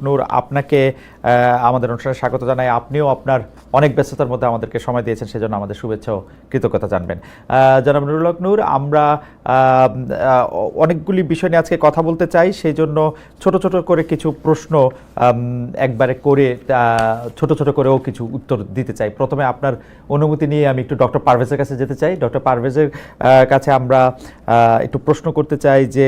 নূর, আপনাকে আমাদের অনুষ্ঠানে স্বাগত জানাই। আপনিও আপনার অনেক ব্যস্ততার মধ্যে আমাদেরকে সময় দিয়েছেন, সেজন্য আমাদের শুভেচ্ছা ও কৃতজ্ঞতা জানবেন। জনাব নুরুল হক নূর, আমরা অনেকগুলি বিষয় নিয়ে আজকে কথা বলতে চাই, সেই জন্য ছোট ছোট করে কিছু প্রশ্ন একবারে করে ছোট ছোট করেও কিছু উত্তর দিতে চাই। প্রথমে আপনার অনুমতি নিয়ে আমি একটু ডক্টর পারভেজের কাছে যেতে চাই। ডক্টর পারভেজের কাছে আমরা একটু প্রশ্ন করতে চাই যে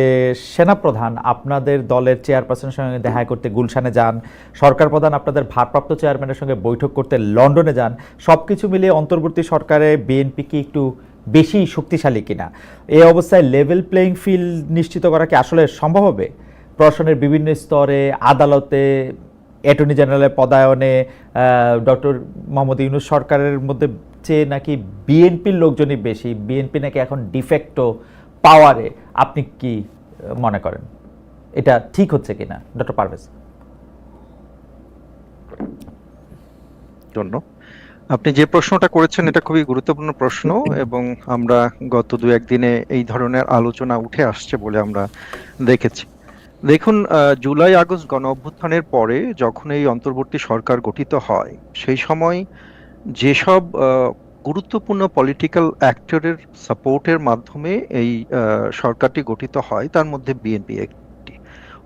সেনাপ্রধান আপনাদের দলের চেয়ারপারসনের সঙ্গে দেখা করতে গুলশানে যান, সরকার প্রধান আপনাদের ভারপ্রাপ্ত চেয়ারম্যানের সঙ্গে বৈঠক করতে লন্ডনে যান, সব কিছু মিলিয়ে অন্তর্বর্তী সরকারে বিএনপি কি একটু বেশি শক্তিশালী কিনা? এই অবস্থায় লেভেল প্লেইং ফিল্ড নিশ্চিত করা কি আসলে সম্ভব হবে? প্রশাসনের বিভিন্ন স্তরে, আদালতে, অ্যাটর্নি জেনারেলের পদায়নে ডক্টর মোহাম্মদ ইউনূস সরকারের মধ্যে চেয়ে নাকি বিএনপির লোকজনই বেশি, বিএনপি নাকি এখন ডিফেক্টো পাওয়ারে, আপনি কি মনে করেন এটা ঠিক হচ্ছে কিনা ডক্টর পারভেজ? জন্য আপনি যে প্রশ্নটা করেছেন এটা খুবই গুরুত্বপূর্ণ প্রশ্ন, এবং আমরা গত দু একদিনে এই ধরনের আলোচনা উঠে আসছে বলে আমরা দেখেছি। দেখুন, জুলাই আগস্ট গণ অভ্যুত্থানের পরে যখন এই অন্তর্বর্তী সরকার গঠিত হয়, সেই সময় যেসব গুরুত্বপূর্ণ পলিটিক্যাল অ্যাক্টরের সাপোর্টের মাধ্যমে এই সরকারটি গঠিত হয়, তার মধ্যে বিএনপি একটি।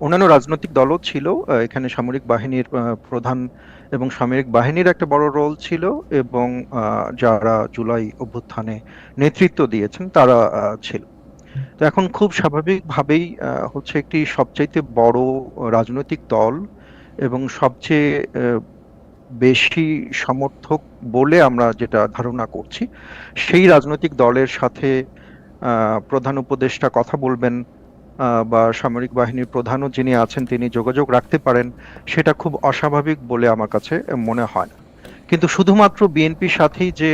অন্যান্য রাজনৈতিক দলও ছিল এখানে, সামরিক বাহিনীর প্রধান এবং সামরিক বাহিনীর একটা বড় রোল ছিল, এবং যারা জুলাই অভ্যুত্থানে নেতৃত্ব দিয়েছেন তারা ছিল। তো এখন খুব স্বাভাবিকভাবেই হচ্ছে একটি সবচাইতে বড় রাজনৈতিক দল এবং সবচেয়ে বেশি সমর্থক বলে আমরা যেটা ধারণা করছি, সেই রাজনৈতিক দলের সাথে প্রধান উপদেষ্টা কথা বলবেন, বা সামরিক বাহিনীর প্রধানও যিনি আছেন তিনি যোগাযোগ রাখতে পারেন, সেটা খুব অস্বাভাবিক বলে আমার কাছে মনে হয় না। কিন্তু শুধুমাত্র বিএনপির সাথেই যে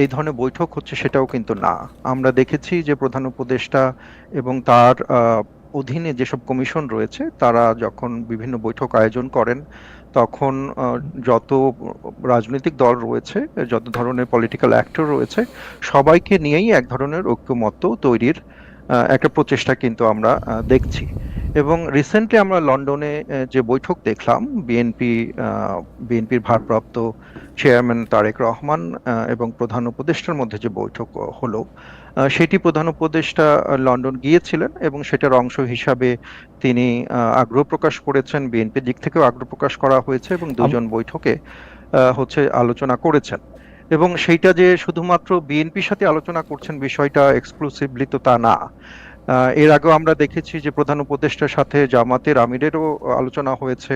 এই ধরনের বৈঠক হচ্ছে সেটাও কিন্তু না। আমরা দেখেছি যে প্রধান উপদেষ্টা এবং তার অধীনে যেসব কমিশন রয়েছে তারা যখন বিভিন্ন বৈঠক আয়োজন করেন, তখন যত রাজনৈতিক দল রয়েছে, যত ধরনের পলিটিক্যাল অ্যাক্টর রয়েছে, সবাইকে নিয়েই এক ধরনের ঐক্যমত্য তৈরির একটা প্রচেষ্টা কিন্তু আমরা দেখছি। এবং রিসেন্টলি আমরা লন্ডনে যে বৈঠক দেখলাম, বিএনপির ভারপ্রাপ্ত চেয়ারম্যান তারেক রহমান এবং প্রধান উপদেষ্টার মধ্যে যে বৈঠক হলো, সেটি প্রধান উপদেষ্টা লন্ডন গিয়েছিলেন এবং সেটার অংশ হিসাবে তিনি আগ্রহ প্রকাশ করেছেন, বিএনপির দিক থেকেও আগ্রহ প্রকাশ করা হয়েছে, এবং দুজন বৈঠকে হচ্ছে আলোচনা করেছেন। এবং সেইটা যে শুধুমাত্র বিএনপির সাথে আলোচনা করছেন বিষয়টা এক্সক্লুসিভলি তো তা না। এর আগেও আমরা দেখেছি যে প্রধান উপদেষ্টার সাথে জামাতের আমিরেরও আলোচনা হয়েছে,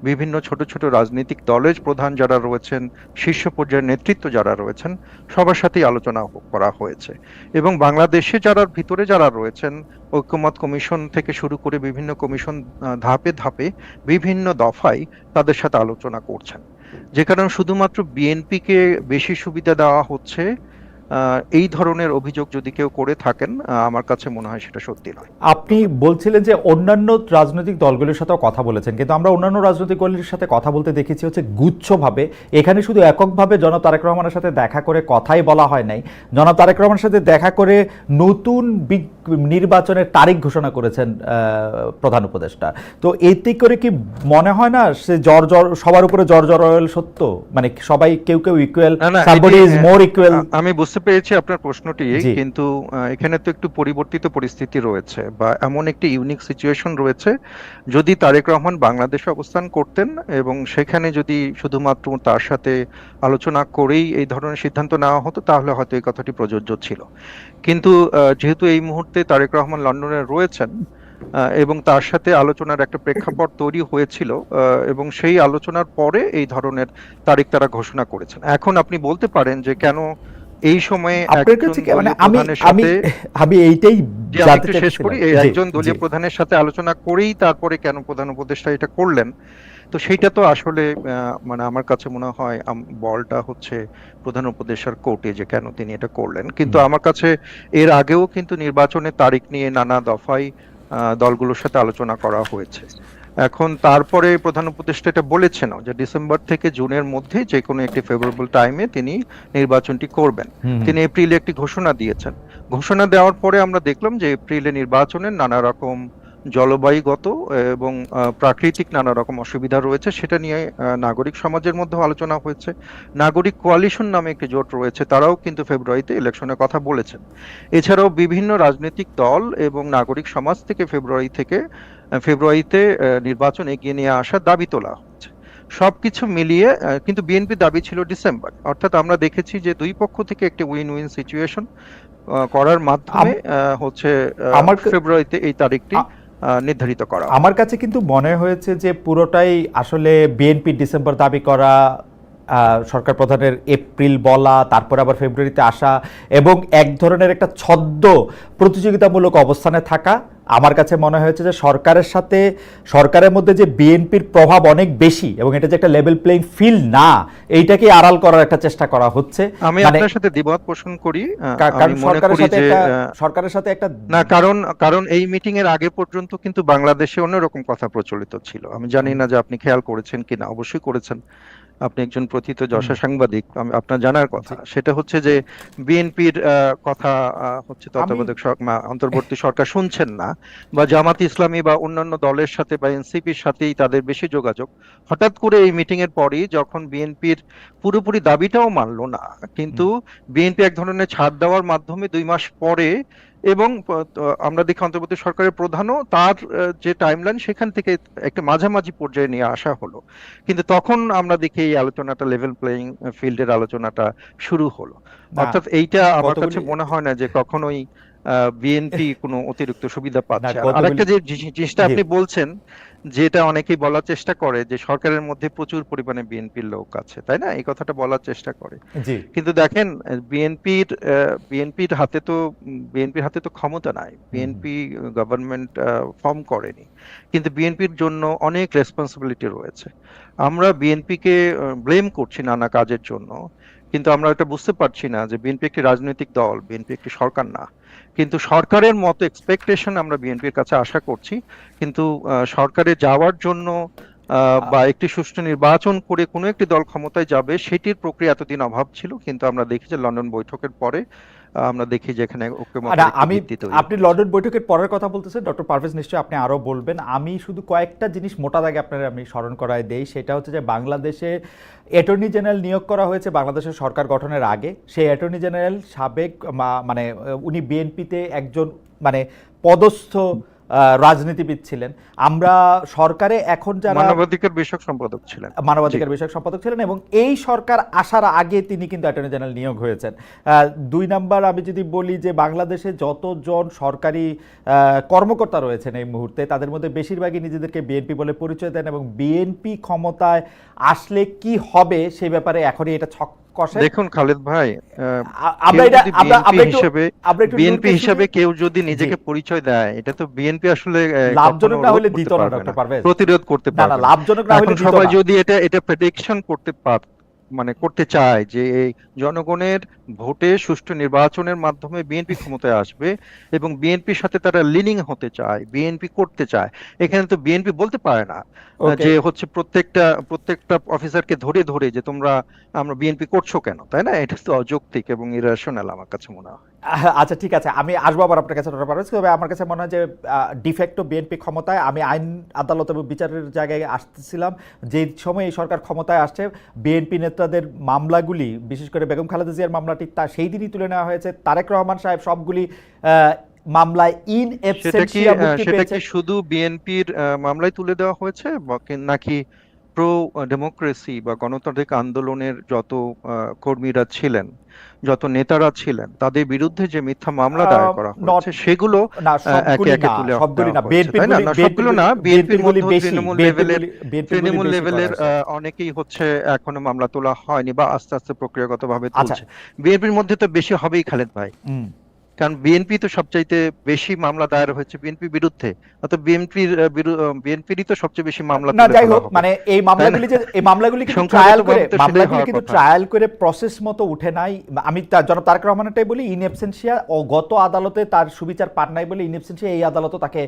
বিভিন্ন ছোট ছোট রাজনৈতিক দলের প্রধান যারা রয়েছেন, শীর্ষ পর্যায়ের নেতৃত্ব যারা রয়েছেন, সবার সাথেই আলোচনা করা হয়েছে। এবং বাংলাদেশে ভিতরে যারা রয়েছেন, ঐক্যমত কমিশন থেকে শুরু করে বিভিন্ন কমিশন ধাপে ধাপে বিভিন্ন দফায় তাদের সাথে আলোচনা করছেন। যে কারণে শুধুমাত্র বিএনপিকে বেশি সুবিধা দেওয়া হচ্ছে, এই ধরনের অভিযোগ যদি কেউ করে থাকেন, আমার কাছে মনে হয় সেটা সত্যি নয়। আপনি বলছিলেন যে অন্যান্য রাজনৈতিক দলগুলির সাথেও কথা বলেছেন, কিন্তু আমরা অন্যান্য রাজনৈতিক দলের সাথে কথা বলতে দেখেছি হচ্ছে গুচ্ছভাবে। এখানে শুধু এককভাবে জনাব তারেক রহমানের সাথে দেখা করে কথাই বলা হয় নাই, জনাব তারেক রহমানের সাথে দেখা করে নতুন নির্বাচনের তারিখ ঘোষণা করেছেন প্রধান উপদেষ্টা। তো এতে করে কি মনে হয় না সে সবার উপরে জর্জর অয়েল সত্য, মানে সবাই কেউ equal, somebody is more equal? আমি বুঝতে পেরেছি আপনার প্রশ্নটি, কিন্তু এখানে তো একটু পরিবর্তিত পরিস্থিতি রয়েছে, বা এমন একটি ইউনিক সিচুয়েশন রয়েছে। যদি তারেক রহমান বাংলাদেশে অবস্থান করতেন এবং সেখানে যদি শুধুমাত্র তার সাথে আলোচনা করেই এই ধরনের সিদ্ধান্ত নেওয়া হতো, তাহলে হয়তো এই কথাটি প্রযোজ্য ছিল। কিন্তু যেহেতু এই মুহূর্তে তারেক রহমান লন্ডনে রয়েছেন এবং তার সাথে আলোচনার একটা প্রেক্ষাপট তৈরি হয়েছিল, এবং সেই আলোচনার পরে এই ধরনের তারিখ তারা ঘোষণা করেছেন। এখন আপনি বলতে পারেন যে কেন এই সময়ে আমি এইটাই শেষ করি, একজন দলীয় প্রধানের সাথে আলোচনা করেই তারপরে কেন প্রধান উপদেষ্টা এটা করলেন। তো সেইটা তো আসলে মানে আমার কাছে মনে হয় বলটা হচ্ছে প্রধান উপদেষ্টার কোর্টে, যে কেন তিনি এটা করলেন। কিন্তু আমার কাছে এর আগেও কিন্তু নির্বাচনের তারিখ নিয়ে নানা দফায় দলগুলোর সাথে আলোচনা করা হয়েছে। এখন তারপরে প্রধান উপদেষ্টা এটা বলেছেন যে ডিসেম্বর থেকে জুনের মধ্যে যে কোনো একটি ফেভারেবল টাইমে তিনি নির্বাচনটি করবেন। তিনি এপ্রিলে একটি ঘোষণা দিয়েছেন। ঘোষণা দেওয়ার পরে আমরা দেখলাম যে এপ্রিলে নির্বাচনের নানা রকম জলবায়ুগত এবং প্রাকৃতিক নানা রকম অসুবিধা রয়েছে, সেটা নিয়ে নাগরিক সমাজের মধ্যেও আলোচনা হয়েছে। নাগরিক কোয়ালিশন নামে একটি জোট রয়েছে, তারাও কিন্তু ফেব্রুয়ারিতে ইলেকশনের কথা বলেছেন। এছাড়াও বিভিন্ন রাজনৈতিক দল এবং নাগরিক সমাজ থেকে ফেব্রুয়ারিতে নির্বাচন এগিয়ে নিয়ে আসার দাবি তোলা হচ্ছে। সবকিছু মিলিয়ে কিন্তু বিএনপি দাবি ছিল ডিসেম্বর, অর্থাৎ আমরা দেখেছি যে দুই পক্ষ থেকে একটি উইন উইন সিচুয়েশন করার মাধ্যমে হচ্ছে আমার ফেব্রুয়ারিতে এই তারিখটি নির্ধারিত করা। আমার কাছে কিন্তু মনে হয়েছে যে পুরোটাই আসলে বিএনপি ডিসেম্বর দাবি করা, সরকার প্রধানের এপ্রিল বলা, তারপর আবার ফেব্রুয়ারিতে আসা এবং এক ধরনের একটা ছদ্ম প্রতিযোগিতামূলক অবস্থানে থাকা। আমার কাছে মনে হয়েছে যে সরকারের মধ্যে যে বিএনপির প্রভাব অনেক বেশি এবং এটা যে একটা লেভেল প্লেইং ফিল্ড না, এইটাকে আড়াল করার একটা চেষ্টা করা হচ্ছে। আমি আপনার সাথে দ্বিমত পোষণ করি। কারণ সরকারের সাথে একটা না, কারণ এই মিটিং এর আগে পর্যন্ত কিন্তু বাংলাদেশে অন্যরকম কথা প্রচলিত ছিল। আমি জানি না যে আপনি খেয়াল করেছেন কিনা, অবশ্যই করেছেন, আপনি একজন প্রথিতযশা সাংবাদিক, আপনার জানার কথা। সেটা হচ্ছে যে বিএনপির কথা হচ্ছে তত্ত্বাবধায়ক অন্তর্বর্তী সরকার শুনছেন না, বা জামাত ইসলামী বা অন্যান্য দলের সাথে বা এনসিপির সাথেই তাদের বেশি যোগাযোগ। হঠাৎ করে এই মিটিং এর পরই যখন বিএনপির পুরোপুরি দাবিটাও মানলো না, কিন্তু বিএনপি এক ধরনের ছাড় দেওয়ার মাধ্যমে 2 মাস পরে, এবং আমরা দেখি অন্তর্বর্তী সরকারের প্রধানও তার যে টাইমলাইন সেখান থেকে একটা মাঝামাঝি পর্যায়ে নিয়ে আসা হলো। কিন্তু তখন আমরা দেখি এই আলোচনাটা লেভেল প্লেইং ফিল্ডের আলোচনাটা শুরু হলো। অর্থাৎ এইটা আমার কাছে মনে হয় না যে কখনোই বিএনপি কোনো অতিরিক্ত সুবিধা পাচ্ছে। আর আরেকটা যে জিনিসটা আপনি বলছেন, যেটা অনেকেই বলার চেষ্টা করে যে সরকারের মধ্যে প্রচুর পরিমাণে বিএনপির লোক আছে, তাই না? এই কথাটা বলার চেষ্টা করে। কিন্তু দেখেন, বিএনপির হাতে তো ক্ষমতা নাই। বিএনপি গভর্নমেন্ট ফর্ম করেনি, কিন্তু বিএনপির জন্য অনেক রেসপন্সিবিলিটি রয়েছে। আমরা বিএনপিকে ব্লেম করছি নানা কাজের জন্য, কিন্তু আমরা এটা বুঝতে পারছি না যে বিএনপি একটি রাজনৈতিক দল, বিএনপি একটি সরকার না। কিন্তু সরকারের মতো এক্সপেকটেশন আমরা বিএনপির কাছে আশা করছি, কিন্তু সরকারে যাওয়ার জন্য বা একটি সুষ্ঠু নির্বাচন করে কোনো একটি দল ক্ষমতায় যাবে, সেটির প্রক্রিয়া এতদিন অভাব ছিল। কিন্তু আমরা দেখি যে লন্ডন বৈঠকের পরে আমরা দেখি যে এখানে আপনি লন্ডন বৈঠকের পরের কথা বলতেছেন, ডক্টর পারভেজ নিশ্চয়ই আপনি আরো বলবেন। আমি শুধু কয়েকটা জিনিস মোটা দাগে আমি স্মরণ করায় দেই। সেটা হচ্ছে যে বাংলাদেশে অ্যাটর্নি জেনারেল নিয়োগ করা হয়েছে বাংলাদেশের সরকার গঠনের আগে। সেই অ্যাটর্নি জেনারেল সাবেক মানে উনি বিএনপিতে একজন মানে পদস্থ রাজনীতিবিদ ছিলেন। আমরা সরকারে এখন যারা মানবাধিকার বিষয়ক সম্পাদক ছিলেন এবং এই সরকার আসার আগে তিনি কিন্তু অ্যাটর্নি জেনারেল নিয়োগ হয়েছেন। 2 নাম্বার, আমি যদি বলি যে বাংলাদেশে যতজন সরকারি কর্মকর্তা রয়েছেন এই মুহূর্তে, তাদের মধ্যে বেশিরভাগই নিজেদেরকে বিএনপি বলে পরিচয় দেন এবং বিএনপি ক্ষমতায় আসলে কি হবে সেই ব্যাপারে এখনই এটা ছক কষে। দেখুন খালেদ ভাই, বিএনপি হিসেবে কেউ যদি নিজেকে পরিচয় দেয়, এটা তো বিএনপি আসলে লাভজনক না হলে দিত না, ডক্টর পারভেজ, প্রতিরোধ করতে পারবে না। লাভজনক না হলে সবাই যদি এটা প্রেডিকশন করতে চায় যে এই জনগণের ভোটে সুষ্ঠু নির্বাচনের মাধ্যমে বিএনপি ক্ষমতায় আসবে এবং বিএনপির সাথে তারা লিনিং হতে চায়, বিএনপি করতে চায়, এখানে তো বিএনপি বলতে পারে না যে হচ্ছে প্রত্যেকটা অফিসারকে ধরে ধরে যে আমরা বিএনপি করছো কেন, তাই না? এটা তো অযৌক্তিক এবং ইরেশনাল আমার কাছে মনে হয়। আচ্ছা ঠিক আছে, আমি আসবো আবার আপনার কাছে, তবে আমার কাছে মনে হয় যে ডিফেক্টো বিএনপি ক্ষমতায়, আমি আইন আদালত এবং বিচারের জায়গায় আসতেছিলাম যে সময় এই সরকার ক্ষমতায় আসছে, বিএনপি নেতাদের মামলাগুলি, বিশেষ করে বেগম খালেদা জিয়ার মামলাটি সেই দিনই তুলে নেওয়া হয়েছে। তারেক রহমান সাহেব সবগুলি মামলায় ইন অ্যাবসেন্সিয়া মুক্তি পেয়েছে। সেটা কি শুধু বিএনপির মামলায় তুলে দেওয়া হয়েছে নাকি প্রো ডেমোক্রেসি বা গণতান্ত্রিক আন্দোলনের যত কর্মীরা ছিলেন, যত নেতারা ছিলেন, তাদের বিরুদ্ধে যে মিথ্যা মামলা দায়ের করা হয়েছে সেগুলো একে একে তুলে সবগুলো না, বিএনপির মধ্যে তৃণমূল লেভেলের অনেকেই হচ্ছে এখনো মামলা তোলা হয়নি বা আস্তে আস্তে প্রক্রিয়াগতভাবে তুলছে। বিএনপির মধ্যে তো বেশি হবেই খালেদ ভাই, কারণ বিএনপি তো সবচাইতে বেশি মামলা দায়ের হয়েছে বিএনপির বিরুদ্ধে, অর্থাৎ বিএনপিরই তো সবচেয়ে বেশি মামলা। না যাই হোক, মানে এই মামলাগুলি কিন্তু ট্রায়াল করে প্রসেস মতো উঠে নাই। আমি জনাব তারেক রহমানেরটাই বলি, ইন অ্যাবসেন্সিয়া ও গত আদালতে তার সুবিচার পান নাই বলে ইন অ্যাবসেন্সিয়া এই আদালত তাকে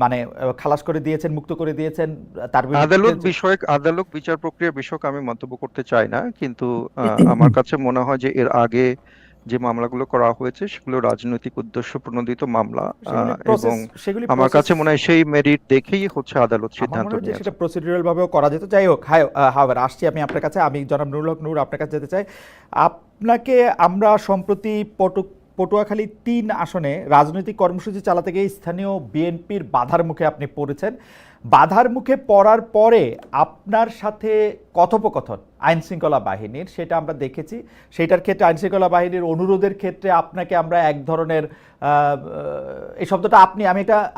মানে খালাস করে দিয়েছেন, মুক্ত করে দিয়েছেন। তার আদালত বিচার প্রক্রিয়া বিষয়ক আমি মন্তব্য করতে চাই না, কিন্তু আমার কাছে মনে হয় যে এর আগে যে মামলাগুলো করা হয়েছে সেগুলো রাজনৈতিক উদ্দেশ্য প্রণোদিত মামলা, সেগুলি প্রসেস, এবং সেগুলি আমার প্রসেস কাছে মনে হয় সেই মেরিট দেখেই হচ্ছে আদালত আমার সিদ্ধান্ত মনে হয় যে নিয়েছে। সেটা প্রসিডিউরাল ভাবেও করা যেত। যাই হোক, হাওয়ার আসছি আমি আপনার কাছে, আমি জনাব নুরুল হক নূর আপনার কাছে যেতে চাই। আপনাকে আমরা সম্প্রতি পটুয়াখালী ৩ আসনে রাজনৈতিক কর্মসূচি চালাতে গিয়ে স্থানীয় বিএনপির বাধার মুখে আপনি পড়েছেন। বাধার মুখে পড়ার পরে আপনার সাথে কথোপকথন আইন শৃঙ্খলা বাহিনীর, সেটা আমরা দেখেছি। সেটার ক্ষেত্রে আইন শৃঙ্খলা বাহিনীর অনুরোধের ক্ষেত্রে আপনাকে আমরা এক ধরনের এই শব্দটা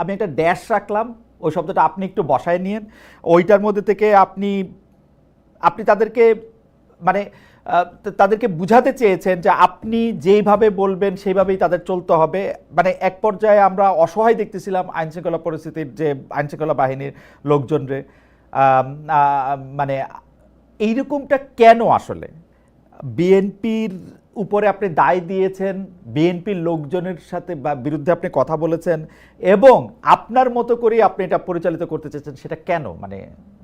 আমি একটা ড্যাশ রাখলাম, ওই শব্দটা আপনি একটু বসায় নিয়েন। ওইটার মধ্যে থেকে আপনি তাদেরকে মানে তাদেরকে বুঝাতে চেয়েছেন যে আপনি যেইভাবে বলবেন সেইভাবেই তাদের চলতে হবে। মানে এক পর্যায়ে আমরা অসহায় দেখতেছিলাম আইন শৃঙ্খলা পরিস্থিতির, যে আইন শৃঙ্খলা বাহিনীর লোকজনরে। মানে এইরকমটা কেন আসলে? বিএনপির উপরে আপনি দায় দিয়েছেন, বিএনপির লোকজনের সাথে বা বিরুদ্ধে আপনি কথা বলেছেন, এবং আপনার মতো করেই আপনি এটা পরিচালিত করতে চেয়েছেন, সেটা কেন? মানে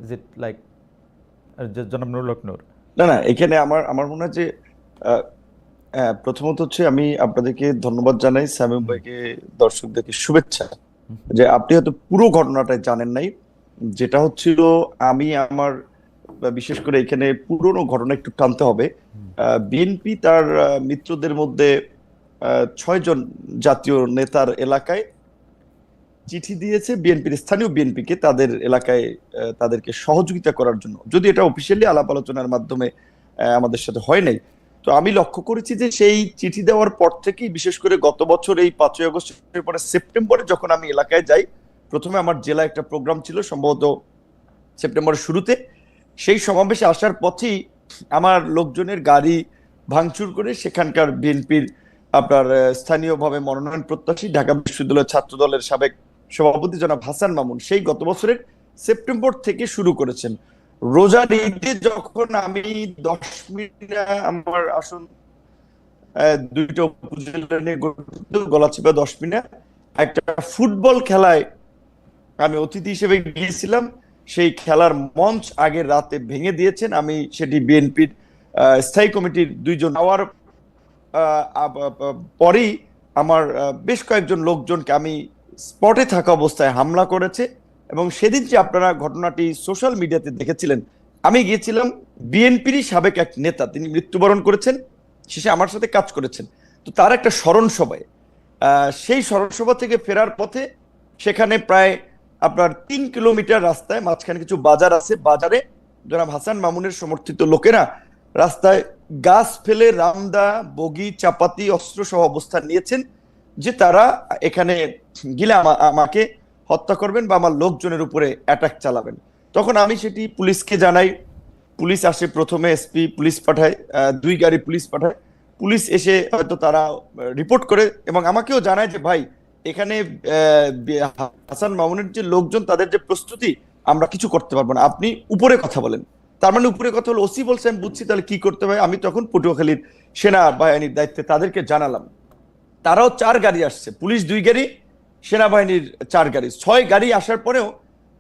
ইজ ইট লাইক জনাব নুরুল হক নূর? না না, এখানে আমার আমার মনে হয় যে আহ, প্রথমত হচ্ছে আমি আপনাদেরকে ধন্যবাদ জানাই, শামীম ভাইকে, দর্শকদেরকে শুভেচ্ছা যে আপনি হয়তো পুরো ঘটনাটা জানেন নাই। যেটা হচ্ছিল, আমি আমার বিশেষ করে এখানে পুরনো ঘটনা একটু টানতে হবে। বিএনপি তার মিত্রদের মধ্যে 6 জন জাতীয় নেতার এলাকায় চিঠি দিয়েছে বিএনপির স্থানীয় বিএনপিকে, তাদের এলাকায় তাদেরকে সহযোগিতা করার জন্য, যদি এটা অফিসিয়ালি আলাপ আলোচনার মাধ্যমে আমাদের সাথে হয় নাই। তো আমি লক্ষ্য করেছি যে সেই চিঠি দেওয়ার পর থেকেই, বিশেষ করে গত বছর এই 5ই আগস্টের পরে সেপ্টেম্বরে যখন আমি এলাকায় যাই, প্রথমে আমার জেলায় একটা প্রোগ্রাম ছিল সম্ভবত সেপ্টেম্বরের শুরুতে, সেই সমাবেশে আসার পথেই আমার লোকজনের গাড়ি ভাঙচুর করে সেখানকার বিএনপির আপনার স্থানীয়ভাবে মনোনয়ন প্রত্যাশী ঢাকা বিশ্ববিদ্যালয় ছাত্র দলের সাবেক সভাপতি জনাব হাসান মামুন সেই গত বছরের সেপ্টেম্বর থেকে শুরু করেছেন। রোজার ঈদে যখন আমি 10 মিনিট আমার আসন 2টা উপজেলা নিয়ে গঠিত, গলাচিপা 10 মিনিট একটা ফুটবল খেলায় আমি অতিথি হিসেবে গিয়েছিলাম। সেই খেলার মঞ্চ আগের রাতে ভেঙে দিয়েছেন। আমি সেটি বিএনপির স্থায়ী কমিটির 2জন হওয়ার পরেই আমার বেশ কয়েকজন লোকজনকে আমি স্পটে থাকা অবস্থায় হামলা করেছে। এবং সেদিন যে আপনারা ঘটনাটি সোশ্যাল মিডিয়াতে দেখেছিলেন, আমি গিয়েছিলাম বিএনপিরই সাবেক এক নেতা, তিনি মৃত্যুবরণ করেছেন, শেষে আমার সাথে কাজ করেছেন। তো তার একটা স্মরণ সভায়, সেই স্মরণ সভা থেকে ফেরার পথে সেখানে প্রায় আপনার 3 কিলোমিটার রাস্তায় মাঝখানে কিছু বাজার আছে, বাজারে জনাব হাসান মামুনের সমর্থিত লোকেরা রাস্তায় গাছ ফেলে রামদা, বগি, চাপাতি, অস্ত্র সহ অবস্থান নিয়েছেন যে তারা এখানে গিলে আমাকে হত্যা করবেন বা আমার লোকজনের উপরে অ্যাটাক চালাবেন। তখন আমি সেটি পুলিশকে জানাই। পুলিশ আসে, প্রথমে এসপি পুলিশ পাঠায়, 2 গাড়ি পুলিশ পাঠায়। পুলিশ এসে হয়তো তারা রিপোর্ট করে এবং আমাকেও জানায় যে ভাই, এখানে হাসান মামুনের যে লোকজন, তাদের যে প্রস্তুতি, আমরা কিছু করতে পারবো না, আপনি উপরে কথা বলেন। তার মানে উপরে কথা হলো, ওসি বলছে, আমি বুঝছি, তাহলে কি করতে হবে। আমি তখন পটুয়াখালীর সেনা বাহিনীর দায়িত্বে তাদেরকে জানালাম। তারাও 4 গাড়ি আসছে, পুলিশ 2 গাড়ি, সেনাবাহিনীর 4 গাড়ি, 6 গাড়ি আসার পরেও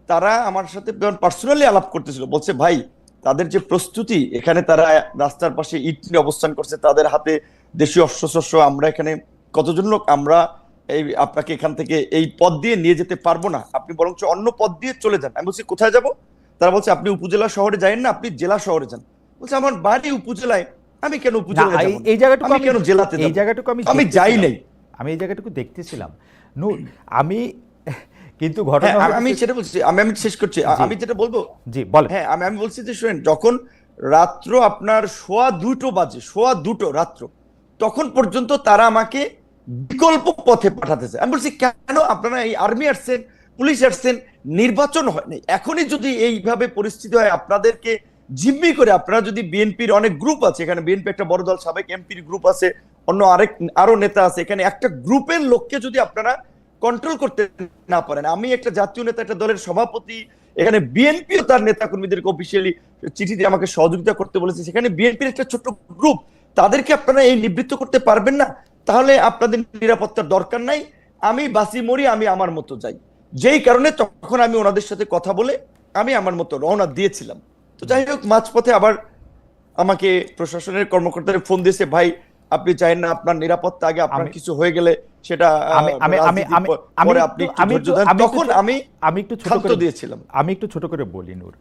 তারা আমার সাথে পার্সোনালি আলাপ করতেছিল। বলছে ভাই, তাদের যে প্রস্তুতি, এখানে তারা রাস্তার পাশে ইট নিয়ে অবস্থান করছে, তাদের হাতে দেশীয় অস্ত্রশস্ত্র, আমরা এখানে কতজন লোক, আমরা এই আপনাকে এখান থেকে এই পথ দিয়ে নিয়ে যেতে পারবো না, আপনি বরঞ্চ অন্য পথ দিয়ে চলে যান। আমি বলছি কোথায় যাব? তারা বলছে আপনি উপজেলা শহরে যাবেন না, আপনি জেলা শহরে যান। বলছে আমার বাড়ি উপজেলায়, আমি কেন উপজেলায় যাব, এই জায়গাটুকু আমি কেন জেলাতে যাব? এই জায়গাটুকু আমি যাই নাই। আমি এই জায়গাটুকু দেখতেছিলাম নূর, আমি কিন্তু ঘটনা আমি সেটা বলছি, আমি শেষ করছি, আমি যেটা বলবো, জি বলেন। হ্যাঁ, আমি বলছি যে শুনেন, যখন রাত্র আপনার 2:15 বাজে, 2:15 রাত্র, তখন পর্যন্ত তারা আমাকে বিকল্প পথে পাঠাতেছে। আমি বলছি কেন, আপনারা এই আর্মি আসছেন, পুলিশ আসছেন, নির্বাচন হয়নি, এখনই যদি এইভাবে পরিস্থিতি হয়, আপনাদেরকে জিম্মি করে, আপনারা যদি বিএনপির অনেক গ্রুপ আছে এখানে, বিএনপি একটা বড় দল, সাবেক এমপির গ্রুপ আছে, অন্য আরো নেতা আছে, এখানে একটা গ্রুপের লোককে যদি আপনারা কন্ট্রোল করতে না পারেন, আমি একটা জাতীয় নেতা, একটা দলের সভাপতি, এখানে বিএনপিও তার নেতা কর্মীদেরকে অফিসিয়ালি চিঠি দিয়ে আমাকে সহযোগিতা করতে বলেছে, সেখানে বিএনপির একটা ছোট্ট গ্রুপ, তাদেরকে আপনারা এই নিবৃত্ত করতে পারবেন না, তাহলে আপনাদের নিরাপত্তার দরকার নাই, আমি বাসি মরি, আমি আমার মতো যাই। যেই কারণে তখন আমি ওনাদের সাথে কথা বলে আমি আমার মতো রওনা দিয়েছিলাম। তো যাই হোক, মাঝপথে আবার আমাকে প্রশাসনের কর্মকর্তারা ফোন দিয়েছে, ভাই আপনি চাইেন না আপনার নিরাপত্তা আগে, আপনার আমি- কিছু হয়ে গেলে সেটা আমি আমি আমি রাজনীতির আমি পরে আমি আপনি একটু- একটু আমি ধৈর্য একটু- ধরেন। আমি একটু তখন ছো- আমি আমি একটু ছোট ক্ষান্ত করে দিয়েছিলাম। আমি একটু ছোট করে বলি নূর,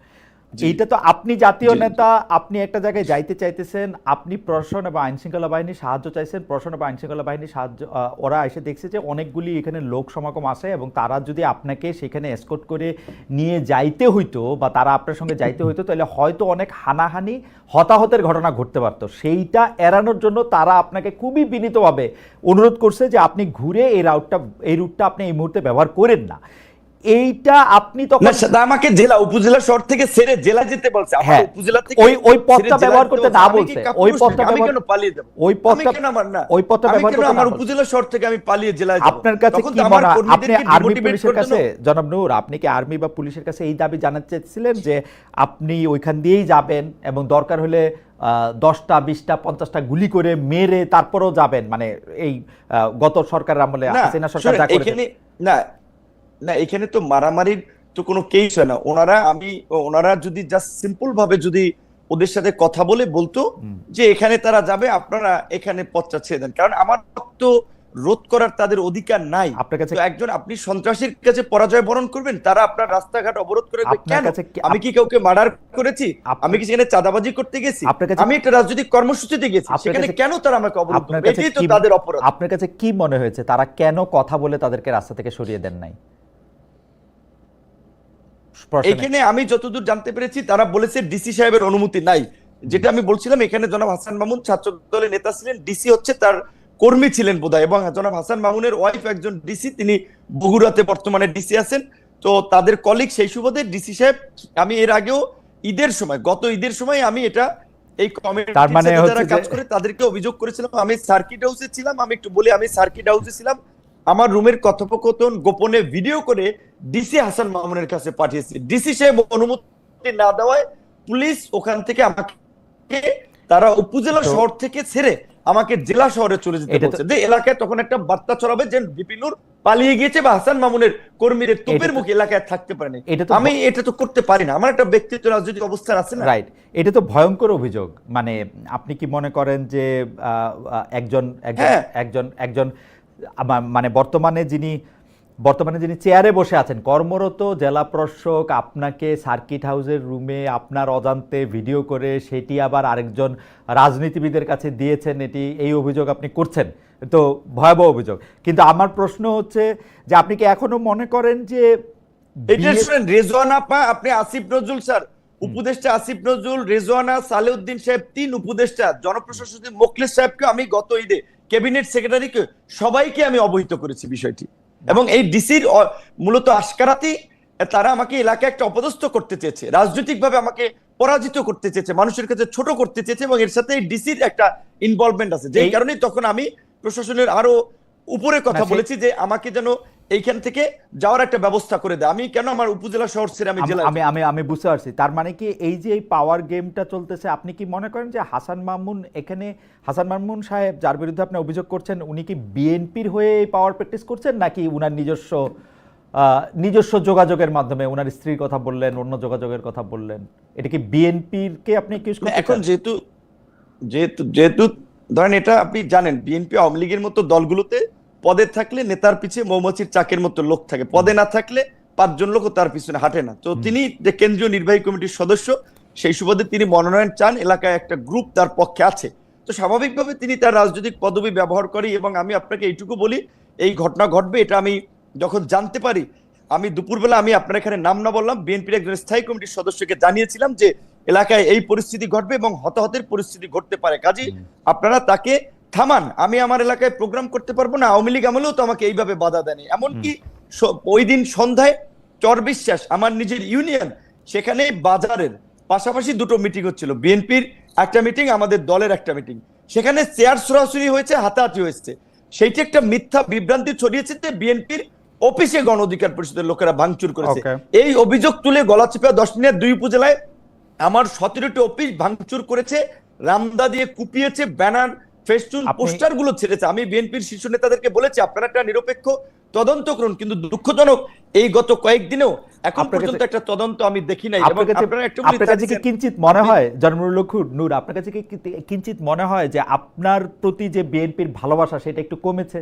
জি, এইটা তো আপনি জাতীয় জি, জি। নেতা, আপনি একটা জায়গায় যাইতে চাইতেছেন, আপনি প্রশাসন এবং আইন শৃঙ্খলা বাহিনীর সাহায্য চাইছেন, প্রশাসন এবং আইন শৃঙ্খলা বাহিনীর সাহায্য ওরা এসে দেখছে যে অনেকগুলি এখানে লোক সমাগম আসে এবং তারা যদি আপনাকে সেখানে এসকর্ট করে নিয়ে যাইতে হইতো বা তারা আপনার সঙ্গে যাইতে হইতো, তাহলে হয়তো অনেক হানাহানি হতাহতের ঘটনা ঘটতে পারতো। সেইটা এড়ানোর জন্য তারা আপনাকে খুবই বিনীতভাবে অনুরোধ করছে যে আপনি ঘুরে এই রুটটা আপনি এই মুহূর্তে ব্যবহার করেন না। এইটা আপনি তখন না, সেটা আমাকে জেলা উপজেলা শহর থেকে ছেড়ে জেলা যেতে বলছে। আমার হ্যাঁ, উপজেলা থেকে ওই পথটা ছেড়ে জেলা ব্যবহার যেতে করতে বলছে। না আমি কি বলছে, কাপুরুষ ওই নাকি? পথটা আমি ব্যবহার কেন পালিয়ে যাব? ওই আমি পথটা কেন আমার না ওই পথটা আমি ব্যবহার কেন করতে না আমার বলছে। উপজেলা শহর থেকে আমি পালিয়ে জেলায় যাব? আপনার কাছে তখন কি তো আমার মনে হয়, আপনি কর্মীদেরকে আর্মি ডিমোটিভেট পুলিশের করার কাছে, জন্য জনাব নূর, আপনি কি আর্মি বা পুলিশের কাছে এই দাবি জানাতে চাইছিলেন যে আপনি ওইখান দিয়েই যাবেন এবং দরকার হলে 10টা 20টা 50টা গুলি করে মেরে তারপরেও যাবেন, মানে এই গত সরকারের আমলে না, হাসিনা সরকার শুনেন, যা করেছে? এখানে না, না, এখানে তো মারামারির তো কোনো কেস হয় না। ওনারা যদি জাস্ট সিম্পল ভাবে যদি ওদের সাথে কথা বলে বলতো যে এখানে তারা যাবে, আপনারা এখানে পথটা ছেড়ে দেন, কারণ আমার তো রোধ করার তাদের অধিকার নাই। আপনার কাছে তো একজন আপনি সন্ত্রাসীর কাছে পরাজয় বরণ করবেন, তারা আপনার রাস্তাঘাট অবরোধ করে দেবে আপনার কেন? কাছে আমি কি কাউকে মার্ডার করেছি? আপনার- আমি কি সেখানে চাঁদাবাজি করতে গেছি? আপনার কাছে- আমি একটা রাজনৈতিক কর্মসূচিতে গেছি, আপনার সেখানে কাছে- কেন তারা আমাকে অবরোধ আপনার করবে? কাছে এটাই তো কি তাদের অপরাধ। আপনার কাছে কি মনে হয়েছে তারা কেন কথা বলে তাদেরকে রাস্তা থেকে সরিয়ে দেন নাই? প্রশ্ন- এখানে আমি যতদূর জানতে পেরেছি তারা বলেছে ডিসি সাহেবের অনুমতি নাই। যেটা আমি বলছিলাম, এখানে জনাব হাসান মামুন ছাত্র দলের নেতা ছিলেন, ডিসি হচ্ছে তার কর্মী ছিলেন বোধহয়, এবং জনাব হাসান মামুনের ওয়াইফ একজন ডিসি, তিনি বগুড়াতে বর্তমানে ডিসি আছেন। তো তাদের কলিগ, সেই সুবাদে ডিসি সাহেব, আমি এর আগেও গত ঈদের সময় আমি এটা এই কমিটির তার মানে সাথে হচ্ছে যারা যে- কাজ করে তাদেরকে অভিযোগ করেছিলাম। আমি সার্কিট হাউসে ছিলাম, আমি একটু বলি, আমি সার্কিট হাউসে ছিলাম, আমার রুমের কথোপকথন গোপনে ভিডিও করে ডিসি হাসান মামুনের কাছে পাঠিয়েছি। ডিসি সাহেব অনুমতি না দেওয়ায় পুলিশ ওখান থেকে আমাকে, তারা উপজেলা শহর থেকে ছেড়ে আমাকে জেলা শহরে চলে যেতে এটা তো- বলছে, যে এলাকায় তখন একটা বার্তা ছড়াবে যে বিপিনুর পালিয়ে গিয়েছে বা হাসান মামুনের কর্মীদের তোপের এটা তো- মুখে এলাকায় থাকতে পারেনি। এটা তো আমি এটা তো করতে পারি না, আমার একটা ব্যক্তিত্ব রাজনৈতিক অবস্থান আছে না। রাইট, এটা তো ভয়ঙ্কর অভিযোগ। মানে আপনি কি মনে করেন যে একজন একজন হ্যাঁ। একজন একজন মানে বর্তমানে যিনি চেয়ারে বসে আছেন, কর্মরত জেলা প্রশাসক আপনাকে সার্কিট হাউসের রুমে আপনার অজান্তে ভিডিও করে সেটি আবার আরেকজন রাজনীতিবিদের কাছে দিয়েছেন, এই অভিযোগ আপনি করছেন, তো ভয়াবহ অভিযোগ। কিন্তু আমার প্রশ্ন হচ্ছে যে আপনি কি এখনো মনে করেন যে এটা শুনেন, রেজওয়ানা আপা, আপনি আসিফ নজরুল স্যার, উপদেষ্টা আসিফ নজরুল, রেজওয়ানা, সালেউদ্দিন সাহেব, 3 উপদেষ্টা, জনপ্রশাসন সচিব মোখলেস সাহেবকে আমি গত ঈদে, ক্যাবিনেট সেক্রেটারিকে, সবাইকে আমি অবহিত করেছি বিষয়টি। এবং এই ডিসির মূলত আশকারাতেই তারা আমাকে এলাকায় একটা অপদস্থ করতে চেয়েছে, রাজনৈতিকভাবে আমাকে পরাজিত করতে চেয়েছে, মানুষের কাছে ছোট করতে চেয়েছে, এবং এর সাথে এই ডিসির একটা ইনভলভমেন্ট আছে, যেই কারণে তখন আমি প্রশাসনের আরো উপরে কথা বলেছি যে আমাকে যেন এইখান থেকে যাওয়ার একটা ব্যবস্থা করে দেয়। আমি কেন আমার উপজেলা শহর ছেড়ে আমি জেলায় আমি আমি আমি বুঝতে পারছি। তার মানে কি এই যে এই পাওয়ার গেমটা চলতেছে, আপনি কি মনে করেন যে হাসান মামুন সাহেব যার বিরুদ্ধে আপনি অভিযোগ করছেন, উনি কি বিএনপির হয়ে এই পাওয়ার প্র্যাকটিস করছেন, নাকি উনার নিজস্ব যোগাযোগের মাধ্যমে, উনার স্ত্রীর কথা বললেন, অন্য যোগাযোগের কথা বললেন, এটা কি বিএনপির কে আপনি অ্যাকিউজ করছেন? এখন যেহেতু ধরেন, এটা আপনি জানেন, বিএনপি আওয়ামী লীগের মতো দলগুলোতে পদে থাকলে নেতার পিছিয়ে মৌমাছির চাকের মতো লোক থাকে, পদে না থাকলে 5 জন লোকও তার পিছনে হাঁটে না। তো তিনি যে কেন্দ্রীয় নির্বাহী কমিটির সদস্য, সেই সুবাদে তিনি মনোনয়ন চান, এলাকায় একটা গ্রুপ তার পক্ষে আছে, তো স্বাভাবিকভাবে তিনি তার রাজনৈতিক পদবি ব্যবহার করেন। এবং আমি আপনাকে এইটুকু বলি, এই ঘটনা ঘটবে এটা আমি যখন জানতে পারি, আমি দুপুরবেলা, আমি আপনার এখানে নাম না বললাম, বিএনপির একজন স্থায়ী কমিটির সদস্যকে জানিয়েছিলাম যে এলাকায় এই পরিস্থিতি ঘটবে এবং হতাহতের পরিস্থিতি ঘটতে পারে, কাজেই আপনারা তাকে থামান। আমি আমার এলাকায় প্রোগ্রাম করতে পারবো না, আওয়ামী লীগ আমলেও তো আমাকে এইভাবে বাধা দেয়নি। এমনকি ওই দিন সন্ধ্যায় চরবিশ্বাস, আমার নিজের ইউনিয়ন, সেখানে বাজারের পাশাপাশি 2টো মিটিং হচ্ছিল, বিএনপির একটা মিটিং, আমাদের দলের একটা মিটিং, সেখানে চেয়ার সরাসরি হয়েছে, হাতাহাতি হয়েছে। সেইটি একটা মিথ্যা বিভ্রান্তি ছড়িয়েছে যে বিএনপির অফিসে গণ অধিকার পরিষদের লোকেরা ভাঙচুর করেছে। এই অভিযোগ তুলে গলাচিপা 10 মিনিট 2 উপজেলায় আমার 17টি অফিস ভাঙচুর করেছে, রামদা দিয়ে কুপিয়েছে, ব্যানার, ফেস্টুন, পোস্টার গুলো ছেড়েছে। আমি বিএনপির শীর্ষ নেতাদেরকে বলেছি আপনারা একটা নিরপেক্ষ তদন্ত করুন, কিন্তু দুঃখজনক এই গত কয়েকদিনেও এখন আপনার কাছে- পর্যন্ত একটা তদন্ত আমি দেখি নাই। এবং আপনার কাছে আপনারা একটু আপনার কাছে কি কিঞ্চিত মনে হয় জনমুল নূর, আপনার কাছে কি কিঞ্চিত মনে হয় যে আপনার প্রতি যে বিএনপির ভালোবাসা সেটা একটু কমেছে?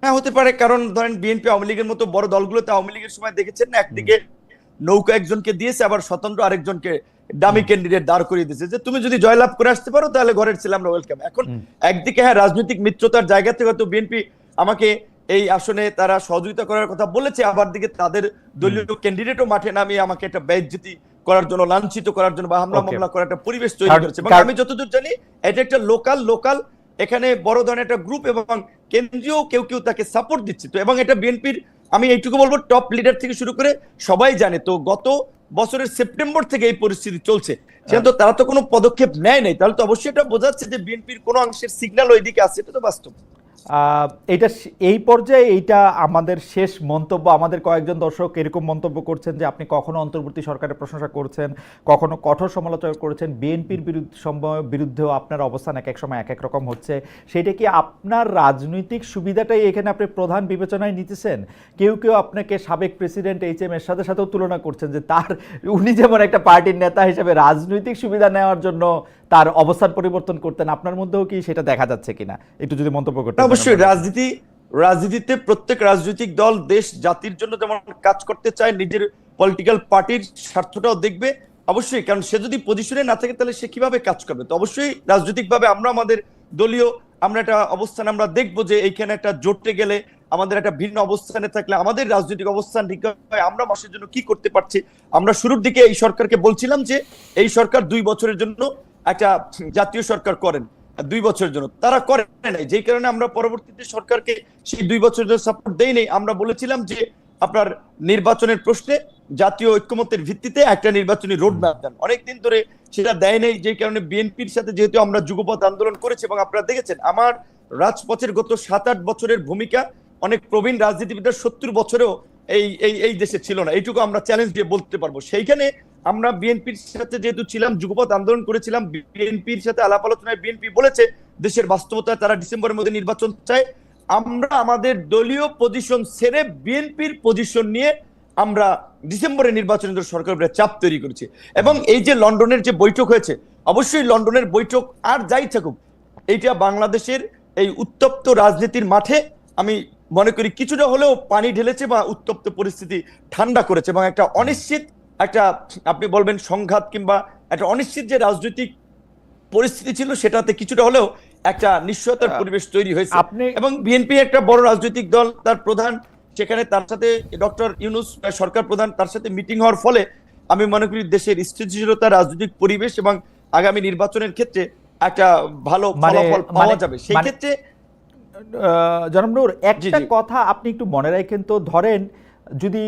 হ্যাঁ, হতে পারে। কারণ ধরেন বিএনপি আওয়ামী লীগের মতো বড় দলগুলোতে আওয়ামী লীগের সময় দেখেছেন না, একদিকে নৌকা একজনকে দিয়েছে, আবার স্বতন্ত্র আরেকজনকে ডামি ক্যান্ডিডেট দাঁড় করিয়ে দিয়েছে যে তুমি যদি জয়লাভ করে আসতে পারো তাহলে ঘরের ছেলে আমরা ওয়েলকাম। এখন একদিকে হ্যাঁ রাজনৈতিক মিত্রতার জায়গা থেকে হয়তো বিএনপি আমাকে এই আসনে তারা সহযোগিতা করার কথা বলেছে, আবার দিকে তাদের দলীয় ক্যান্ডিডেটও মাঠে নামিয়ে আমাকে একটা বেইজ্জতি করার জন্য, লাঞ্ছিত করার জন্য বা হামলা মামলা করার একটা পরিবেশ তৈরি করেছে। এবং আমি যতদূর জানি এটা একটা লোকাল এখানে বড় ধরনের একটা গ্রুপ এবং কেন্দ্রীয় কেউ কেউ তাকে সাপোর্ট দিচ্ছে। তো এবং এটা বিএনপির, আমি এইটুকু বলবো, টপ লিডার থেকে শুরু করে সবাই জানে। তো গত বছরের সেপ্টেম্বর থেকে এই পরিস্থিতি চলছে, সেহেতু তারা তো কোনো পদক্ষেপ নেয় নাই, তাহলে তো অবশ্যই এটা বোঝাচ্ছে যে বিএনপির কোনো অংশের সিগন্যাল ওইদিকে আছে, এটা তো বাস্তব। এটা এই পর্যায়ে এইটা আমাদের শেষ মন্তব্য। আমাদের কয়েকজন দর্শক এরকম মন্তব্য করছেন যে আপনি কখনো অন্তর্বর্তী সরকারের প্রশংসা করছেন, কখনো কঠোর সমালোচনা করেছেন, বিএনপির বিরুদ্ধেও আপনার অবস্থান এক এক সময় এক এক রকম হচ্ছে। সেটা কি আপনার রাজনৈতিক সুবিধাটাই এখানে আপনি প্রধান বিবেচনায় নিতেছেন? কেউ কেউ আপনাকে সাবেক প্রেসিডেন্ট এইচ.এম. এরশাদের সাথেও তুলনা করছেন যে উনি যেমন একটা পার্টির নেতা হিসেবে রাজনৈতিক সুবিধা নেওয়ার জন্য তার অবস্থান পরিবর্তন করতেন, আপনার মধ্যেও কি সেটা দেখা যাচ্ছে কিনা একটু যদি মন্তব্য করতেন। অবশ্যই রাজনীতিতে প্রত্যেক রাজনৈতিক দল দেশ জাতির জন্য যেমন কাজ করতে চায়, নিজের পলিটিক্যাল পার্টির স্বার্থটাও দেখবে অবশ্যই। কারণ সে যদি পজিশনে না থাকে তাহলে সে কিভাবে কাজ করবে? তো অবশ্যই রাজনৈতিকভাবে আমরা আমাদের দলীয় একটা অবস্থান আমরা দেখবো যে এইখানে একটা জোটে গেলে, আমাদের একটা ভিন্ন অবস্থানে থাকলে আমাদের রাজনৈতিক অবস্থান ঠিক হয়, আমরা মানুষের জন্য কি করতে পারছি। আমরা শুরুর দিকে এই সরকারকে বলছিলাম যে এই সরকার 2 বছরের জন্য একটা জাতীয় সরকার করেন, 2 বছরের জন্য তারা করে নাই, যেই কারণে আমরা পরবর্তীতে সরকারকে সেই 2 বছরের জন্য সাপোর্ট দেই নাই। আমরা বলেছিলাম যে আপনার নির্বাচনের প্রশ্নে জাতীয় ঐক্যমত্যের ভিত্তিতে একটা নির্বাচনী রোড ম্যাপ দেন। অনেকদিন ধরে সেটা দেয় নাই, যেই কারণে বিএনপির সাথে যেহেতু আমরা যুগপৎ আন্দোলন করেছি এবং আপনারা দেখেছেন আমার রাজপথের গত 7-8 বছরের ভূমিকা অনেক প্রবীণ রাজনীতিবিদরা 70 বছরেও এই এই এই দেশে ছিল না, এইটুকু আমরা চ্যালেঞ্জ দিয়ে বলতে পারবো। সেইখানে আমরা বিএনপির সাথে যেহেতু ছিলাম, যুগপৎ আন্দোলন করেছিলাম, বিএনপির সাথে আলাপ আলোচনায় বিএনপি বলেছে দেশের বাস্তবতায় তারা ডিসেম্বরের মধ্যে নির্বাচন চায়। আমরা আমাদের দলীয় পজিশন ছেড়ে বিএনপির পজিশন নিয়ে আমরা ডিসেম্বরে নির্বাচনের সরকারের উপরে চাপ তৈরি করেছি। এবং এই যে লন্ডনের যে বৈঠক হয়েছে, অবশ্যই লন্ডনের বৈঠক আর যাই থাকুক, এইটা বাংলাদেশের এই উত্তপ্ত রাজনীতির মাঠে আমি মনে করি কিছুটা হলেও পানি ঢেলেছে বা উত্তপ্ত পরিস্থিতি ঠান্ডা করেছে এবং একটা অনিশ্চিত একটা, আপনি বলবেন সংঘাত কিংবা একটা অনিশ্চিত যে রাজনৈতিক পরিস্থিতি ছিল সেটাতে কিছুটা হলেও একটা নিশ্চয়তার পরিবেশ তৈরি হয়েছে। এবং বিএনপি একটা বড় রাজনৈতিক দল, তার প্রধান সেখানে, তার সাথে ডক্টর ইউনূস সরকার প্রধান, তার সাথে মিটিং হওয়ার ফলে আমি মনে করি দেশের স্থিতিশীলতা, রাজনৈতিক পরিবেশ এবং আগামী নির্বাচনের ক্ষেত্রে একটা ভালো ফলাফল পাওয়া যাবে। সেই ক্ষেত্রে জনাব নূর, একটা কথা আপনি একটু মনে রাখেন তো, ধরেন যদি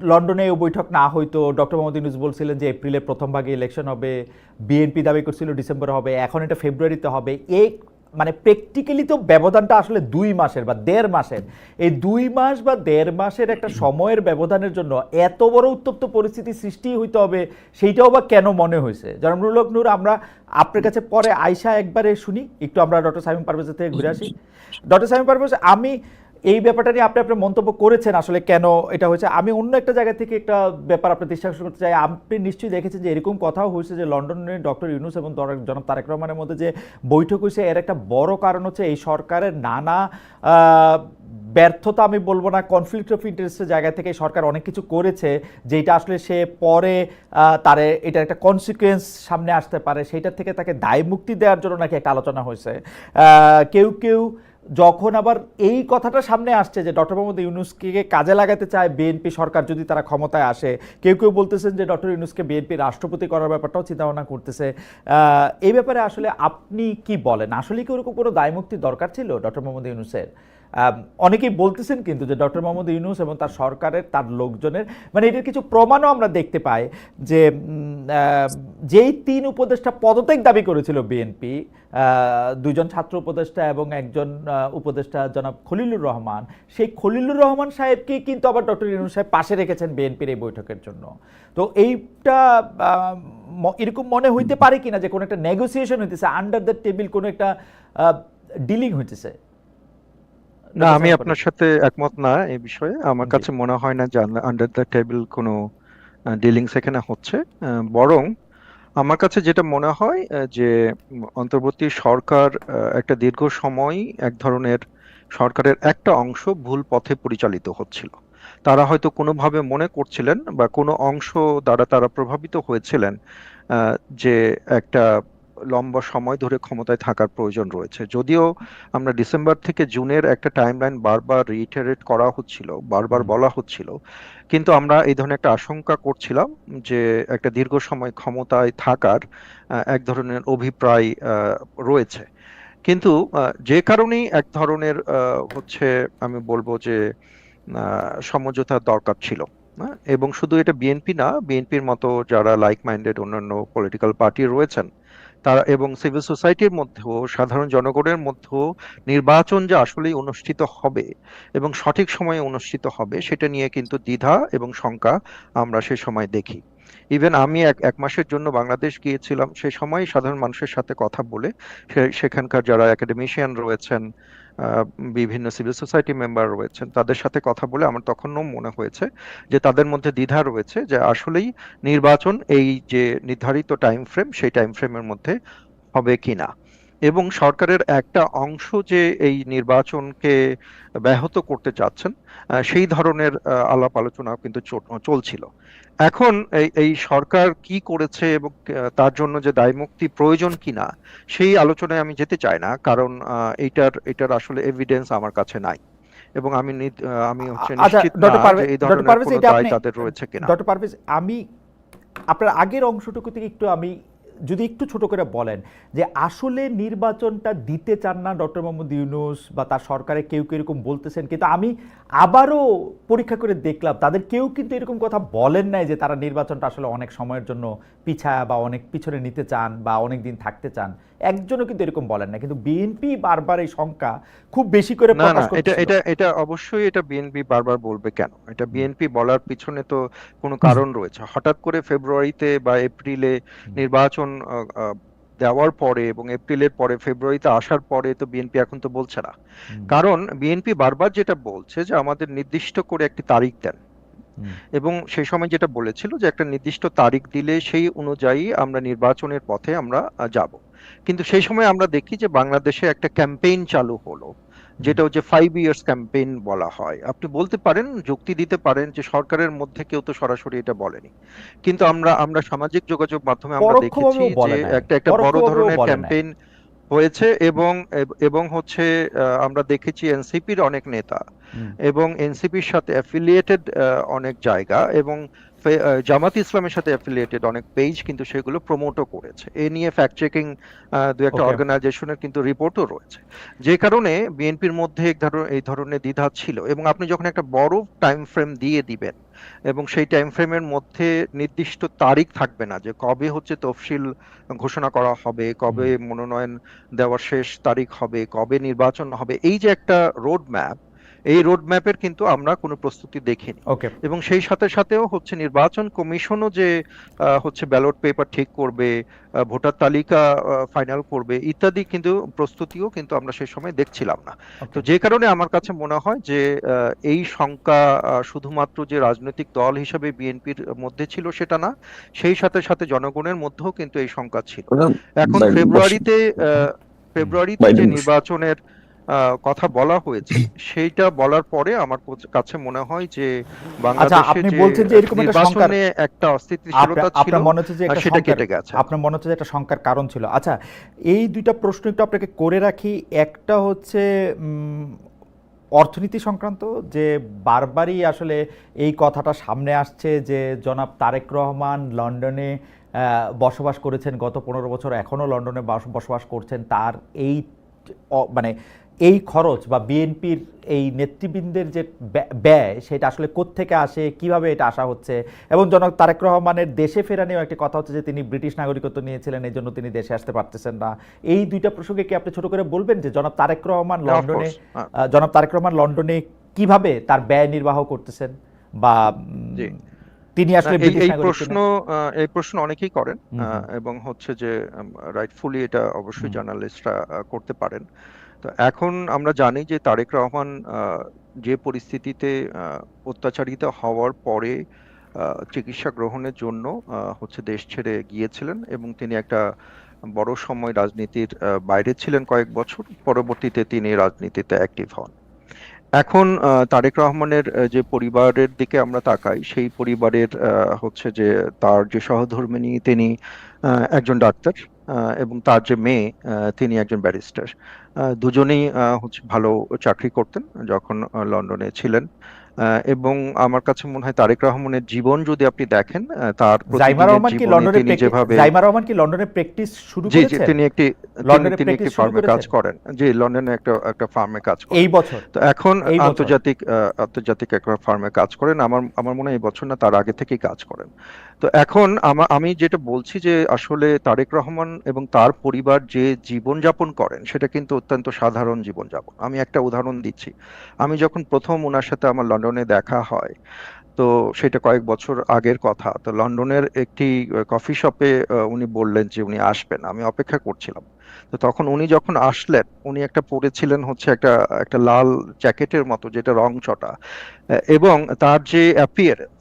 লন্ডনে বৈঠক না হইতো, ডক্টর মোহাম্মদ ইউনূস বলছিলেন যে এপ্রিলের প্রথম ভাগে ইলেকশন হবে, বিএনপি দাবি করছিল ডিসেম্বরে হবে, এখন এটা ফেব্রুয়ারিতে হবে, এই মানে প্র্যাকটিক্যালি তো ব্যবধানটা আসলে 2 মাসের বা 1.5 মাসের। এই 2 মাস বা 1.5 মাসের একটা সময়ের ব্যবধানের জন্য এত বড় উত্তপ্ত পরিস্থিতি সৃষ্টি হইতে হবে, সেইটাও বা কেন মনে হয়েছে? জনাব নূর, আমরা আপনার কাছে পরে আয়শা একবারে শুনি, একটু আমরা ডক্টর শামীম পারভেজের থেকে ঘুরে আসি। ডক্টর শামীম পারভেজ, আমি এই ব্যাপারটা নিয়ে আপনি আপনার মন্তব্য করেছেন আসলে কেন এটা হয়েছে। আমি অন্য একটা জায়গা থেকে একটা ব্যাপার আপনার দৃষ্টি আকর্ষণ করতে চাই। আপনি নিশ্চয়ই দেখেছেন যে এরকম কথাও হয়েছে যে লন্ডনে ডক্টর ইউনূস এবং জনাব তারেক রহমানের মধ্যে যে বৈঠক হয়েছে, এর একটা বড় কারণ হচ্ছে এই সরকারের নানা ব্যর্থতা, আমি বলবো না, কনফ্লিক্ট অফ ইন্টারেস্টের জায়গা থেকে সরকার অনেক কিছু করেছে যেটা আসলে সে পরে তার এটার একটা কনসিকুয়েন্স সামনে আসতে পারে, সেইটার থেকে তাকে দায় মুক্তি দেওয়ার জন্য নাকি একটা আলোচনা হয়েছে। কেউ যখন আবার এই কথাটা সামনে আসছে যে ডক্টর মোহাম্মদ ইউনূসকে কাজে লাগাতে চায় বিএনপি সরকার যদি তারা ক্ষমতায় আসে, কেউ বলতেছেন যে ডক্টর ইউনূসকে বিএনপি রাষ্ট্রপতি করার ব্যাপারটাও চিন্তাভাবনা করতেছে। এই ব্যাপারে আসলে আপনি কি বলেন? আসলে কি ওরকম কোনো দায়মুক্তি দরকার ছিল ডক্টর মোহাম্মদ ইউনূসের? অনেকেই বলতেছেন কিন্তু যে ডক্টর মোহাম্মদ ইউনূস এবং তার সরকারের, তার লোকজনের, মানে এটার কিছু প্রমাণও আমরা দেখতে পাই যে যেই 3 উপদেষ্টা পদত্যাগ দাবি করেছিল বিএনপি, 2জন ছাত্র উপদেষ্টা এবং একজন উপদেষ্টা জনাব খলিলুর রহমান, সেই খলিলুর রহমান সাহেবকে কিন্তু আবার ডক্টর ইউনূস সাহেব পাশে রেখেছেন বিএনপির এই বৈঠকের জন্য। তো এইটা এরকম মনে হইতে পারে কিনা যে কোনো একটা নেগোসিয়েশন হইতেছে, আন্ডার দ্য টেবিল কোনো একটা ডিলিং হইতেছে? না, ডক্টর আমি সালমান আপনার পাটোয়ারি? সাথে একমত না এই বিষয়ে। আমার জি। কাছে মনে হয় না যে আন্ডার দ্য টেবিল কোনো ডিলিংস এখানে হচ্ছে। বরং আমার কাছে যেটা মনে হয় যে অন্তর্বর্তী সরকার একটা দীর্ঘ সময় এক ধরনের সরকারের একটা অংশ ভুল পথে পরিচালিত হচ্ছিল। তারা হয়তো কোনোভাবে মনে করছিলেন বা কোনো অংশ দ্বারা তারা প্রভাবিত হয়েছিলেন আহ, যে একটা লম্বা সময় ধরে ক্ষমতায় থাকার প্রয়োজন রয়েছে। যদিও আমরা ডিসেম্বর থেকে জুনের একটা টাইমলাইন বারবার রিইটারেট করা হচ্ছিল, বারবার হুম। বলা হচ্ছিল, কিন্তু আমরা এই ধরনের একটা আশঙ্কা করছিলাম যে একটা দীর্ঘ সময় ক্ষমতায় থাকার এক ধরনের অভিপ্রায় রয়েছে। কিন্তু যে কারণেই এক ধরনের হচ্ছে আমি বলবো যে সমঝোতার দরকার ছিল। এবং শুধু এটা বিএনপি না, বিএনপির মতো যারা লাইক মাইন্ডেড অন্যান্য পলিটিক্যাল পার্টি রয়েছেন তারা এবং সিভিল সোসাইটির মধ্যেও সাধারণ জনগণের মধ্যেও নির্বাচন যে আসলেই অনুষ্ঠিত হবে এবং সঠিক সময়ে অনুষ্ঠিত হবে সেটা নিয়ে কিন্তু দ্বিধা এবং শঙ্কা আমরা সে সময় দেখি। ইভেন আমি এক এক মাসের জন্য বাংলাদেশ গিয়েছিলাম, সে সময় সাধারণ মানুষের সাথে কথা বলে সেখানকার যারা একাডেমিশিয়ান রয়েছেন, আহ, বিভিন্ন সিভিল সোসাইটি মেম্বার রয়েছেন, তাদের সাথে কথা বলে আমার তখনও মনে হয়েছে যে তাদের মধ্যে দ্বিধা রয়েছে যে আসলেই নির্বাচন এই যে নির্ধারিত টাইম ফ্রেম সেই টাইম ফ্রেমের মধ্যে হবে কিনা। এবং সরকারের একটা অংশ যে এই নির্বাচনকে ব্যাহত করতে চাচ্ছেন সেই ধরনের আলাপ আলোচনা কিন্তু চলছিল। এখন এই এই সরকার কি করেছে এবং তার জন্য যে দায়মুক্তি প্রয়োজন কিনা সেই আলোচনায় আমি যেতে চাই না, কারণ এটার আসলে এভিডেন্স আমার কাছে নাই এবং আমি হচ্ছে আচ্ছা, নিশ্চিত না যে এই ডক্টর ধরনের পারভেজ, কোনো এটা দায় আপনি, তাদের রয়েছে কিনা। ডক্টর পারভেজ, আমি আপনার আগের অংশটুকু থেকে একটু আমি যদি একটু ছোট করে বলেন যে আসলে নির্বাচনটা দিতে চান না ডক্টর মোহাম্মদ ইউনূস বা তার সরকারে কেউ কেউ এরকম বলতেছেন, কিন্তু আমি আবারও পরীক্ষা করে দেখলাম তাদের কেউ কিন্তু এরকম কথা বলেন নাই যে তারা নির্বাচনটা আসলে অনেক সময়ের জন্য পিছায়া বা অনেক পিছনে নিতে চান বা অনেক দিন থাকতে চান। একজনও কিন্তু এরকম বলেন না, কিন্তু বিএনপি বারবার এই শঙ্কা খুব বেশি করে না না, প্রকাশ এটা করতেছিল। এটা এটা অবশ্যই এটা বিএনপি বারবার বলবে কেন? এটা বিএনপি বলার পিছনে তো কোনো কারণ রয়েছে। হঠাৎ করে ফেব্রুয়ারিতে বা এপ্রিলে নির্বাচন দেওয়ার পরে এবং এপ্রিলের পরে ফেব্রুয়ারিতে আসার পরে তো বিএনপি এখন তো বলছে না। হুম। কারণ বিএনপি বারবার যেটা বলছে যে আমাদের নির্দিষ্ট করে একটি তারিখ দেন, হুম। এবং সেই সময় যেটা বলেছিল যে একটা নির্দিষ্ট তারিখ দিলে সেই অনুযায়ী আমরা নির্বাচনের পথে আমরা যাব। কিন্তু সেই সময় আমরা দেখি যে বাংলাদেশে একটা ক্যাম্পেইন চালু হলো, যেটা হচ্ছে 5 ইয়ার্স ক্যাম্পেইন বলা হয়। আপনি বলতে পারেন, যুক্তি দিতে পারেন যে সরকারের মধ্যে কেউ তো সরাসরি এটা বলেনি, কিন্তু আমরা আমরা সামাজিক যোগাযোগ মাধ্যমে আমরা দেখেছি পরোক্ষভাবেও যে বলে নাই, একটা বড় পরোক্ষভাবেও ধরনের বলে নাই। ক্যাম্পেইন হয়েছে। এবং হচ্ছে আমরা দেখেছি এনসিপির অনেক নেতা হুম। এবং এনসিপির সাথে অ্যাফিলিয়েটেড অনেক জায়গা এবং জামাত ইসলামের সাথে অ্যাফিলিয়েটেড অনেক পেজ কিন্তু সেগুলো প্রমোটও করেছে। এ নিয়ে ফ্যাক্ট চেকিং দু একটা ওকে। অর্গানাইজেশনের কিন্তু রিপোর্টও রয়েছে। যে কারণে বিএনপির মধ্যে এই ধরনের দ্বিধা ছিল। এবং আপনি যখন একটা বড় টাইম ফ্রেম দিয়ে দিবেন এবং সেই টাইম ফ্রেমের মধ্যে নির্দিষ্ট তারিখ থাকবে না যে কবে হচ্ছে তফসিল ঘোষণা করা হবে, কবে মনোনয়ন দেওয়ার শেষ তারিখ হবে, কবে নির্বাচন হবে, এই যে একটা রোড ম্যাপ, এই রোড ম্যাপের কিন্তু আমরা কোনো প্রস্তুতি দেখিনি। ওকে। এবং সেই সাথে সাথেও হচ্ছে নির্বাচন কমিশনও যে হচ্ছে ব্যালট পেপার ঠিক করবে, ভোটার তালিকা ফাইনাল করবে ইত্যাদি কিন্তু প্রস্তুতিও কিন্তু আমরা সেই সময় দেখছিলাম না। তো ওকে। যে কারণে আমার কাছে মনে হয় যে এই শঙ্কা শুধুমাত্র যে রাজনৈতিক দল হিসেবে বিএনপির মধ্যে ছিল সেটা না, সেই সাথে সাথে জনগণের মধ্যেও কিন্তু এই শঙ্কা ছিল। এখন ভাই বসেন, ফেব্রুয়ারিতে ভাই যে বসেন। নির্বাচনের কথা বলা হয়েছে সেইটা বলার পরে আমার কাছে মনে হয় যে আচ্ছা, বাংলাদেশে আপনি যে বলছেন যে এরকম একটা শঙ্কার, নির্বাচনে একটা অস্থিতিশীলতা ছিল আপনার মনে হচ্ছে যে একটা সেটা শঙ্কার, কেটে গেছে এখন। আপনার মনে হচ্ছে যে একটা শঙ্কার কারণ ছিল। আচ্ছা, এই দুইটা প্রশ্ন একটু আপনাকে করে রাখি। একটা হচ্ছে অর্থনীতি সংক্রান্ত, যে বারবারই আসলে এই কথাটা সামনে আসছে যে জনাব তারেক রহমান লন্ডনে বসবাস করেছেন গত 15 বছর, এখনও লন্ডনে বসবাস করছেন। তার এই মানে এই খরচ বা বিএনপির এই নেতৃবৃন্দের যে ব্যয় সেটা আসলে কোত্থেকে আসে, কিভাবে এটা আসা হচ্ছে, এবং জনাব তারেক রহমানের দেশে ফেরা নিয়েও একটি কথা হচ্ছে যে তিনি ব্রিটিশ নাগরিকত্ব নিয়েছিলেন, এই জন্য তিনি দেশে আসতে পারতেছেন না। এই দুইটা প্রসঙ্গে কি আপনি ছোট করে বলবেন যে জনাব তারেক রহমান Of লন্ডনে, course, জনাব তারেক রহমান লন্ডনে কিভাবে তার ব্যয় নির্বাহ করতেছেন, বা জি। তিনি না, আসলে এই ব্রিটিশ এই নাগরিক প্রশ্ন কিনা? এই প্রশ্ন অনেকেই করেন, হুম হুম এবং হচ্ছে যে রাইটফুলি এটা অবশ্যই হুম জার্নালিস্টরা করতে পারেন। তো এখন আমরা জানি যে তারেক রহমান যে পরিস্থিতিতে অত্যাচারিত হওয়ার পরে চিকিৎসা গ্রহণের জন্য হচ্ছে দেশ ছেড়ে গিয়েছিলেন, এবং তিনি একটা বড় সময় রাজনীতির বাইরে ছিলেন কয়েক বছর, পরবর্তীতে তিনি রাজনীতিতে অ্যাক্টিভ হন। এখন তারেক রহমানের যে পরিবারের দিকে আমরা তাকাই, সেই পরিবারের হচ্ছে যে তার যে সহধর্মিণী তিনি একজন ডাক্তার, এবং তার যে মেয়ে তিনি একজন ব্যারিস্টার। দুজনেই হচ্ছে ভালো চাকরি করতেন যখন লন্ডনে ছিলেন। এবং আমার কাছে মনে হয় তারেক রহমানের জীবন যদি আপনি দেখেন, তার প্রতিদিনের জীবনে তিনি যেভাবে জাইমা রহমান কি লন্ডনে প্র্যাকটিস শুরু জি জি করেছেন? তিনি একটি লন্ডনে তিনি একটি প্র্যাকটিস শুরু ফার্মে কাজ করেছেন করেন, জি লন্ডনে একটা ফার্মে কাজ করেন এই বছর? তো এখন এই বছর আন্তর্জাতিক একটা ফার্মে কাজ করেন, আমার মনে হয় এই বছর না, তার আগে থেকেই কাজ করেন। তো এখন আমি যেটা বলছি যে আসলে তারেক রহমান এবং তার পরিবার যে জীবনযাপন করেন সেটা কিন্তু অত্যন্ত সাধারণ জীবনযাপন। আমি একটা উদাহরণ দিচ্ছি। আমি যখন প্রথম ওনার সাথে আমার লন্ডনে দেখা হয়, তো সেটা কয়েক বছর আগের কথা। তো লন্ডনের একটি কফি শপে উনি বললেন যে উনি আসবেন, আমি অপেক্ষা করছিলাম। তো তখন উনি যখন আসলেন, উনি একটা পরেছিলেন হচ্ছে একটা একটা লাল জ্যাকেটের মতো, যেটা রং চটা, এবং তার যে অ্যাপিয়ারেন্স,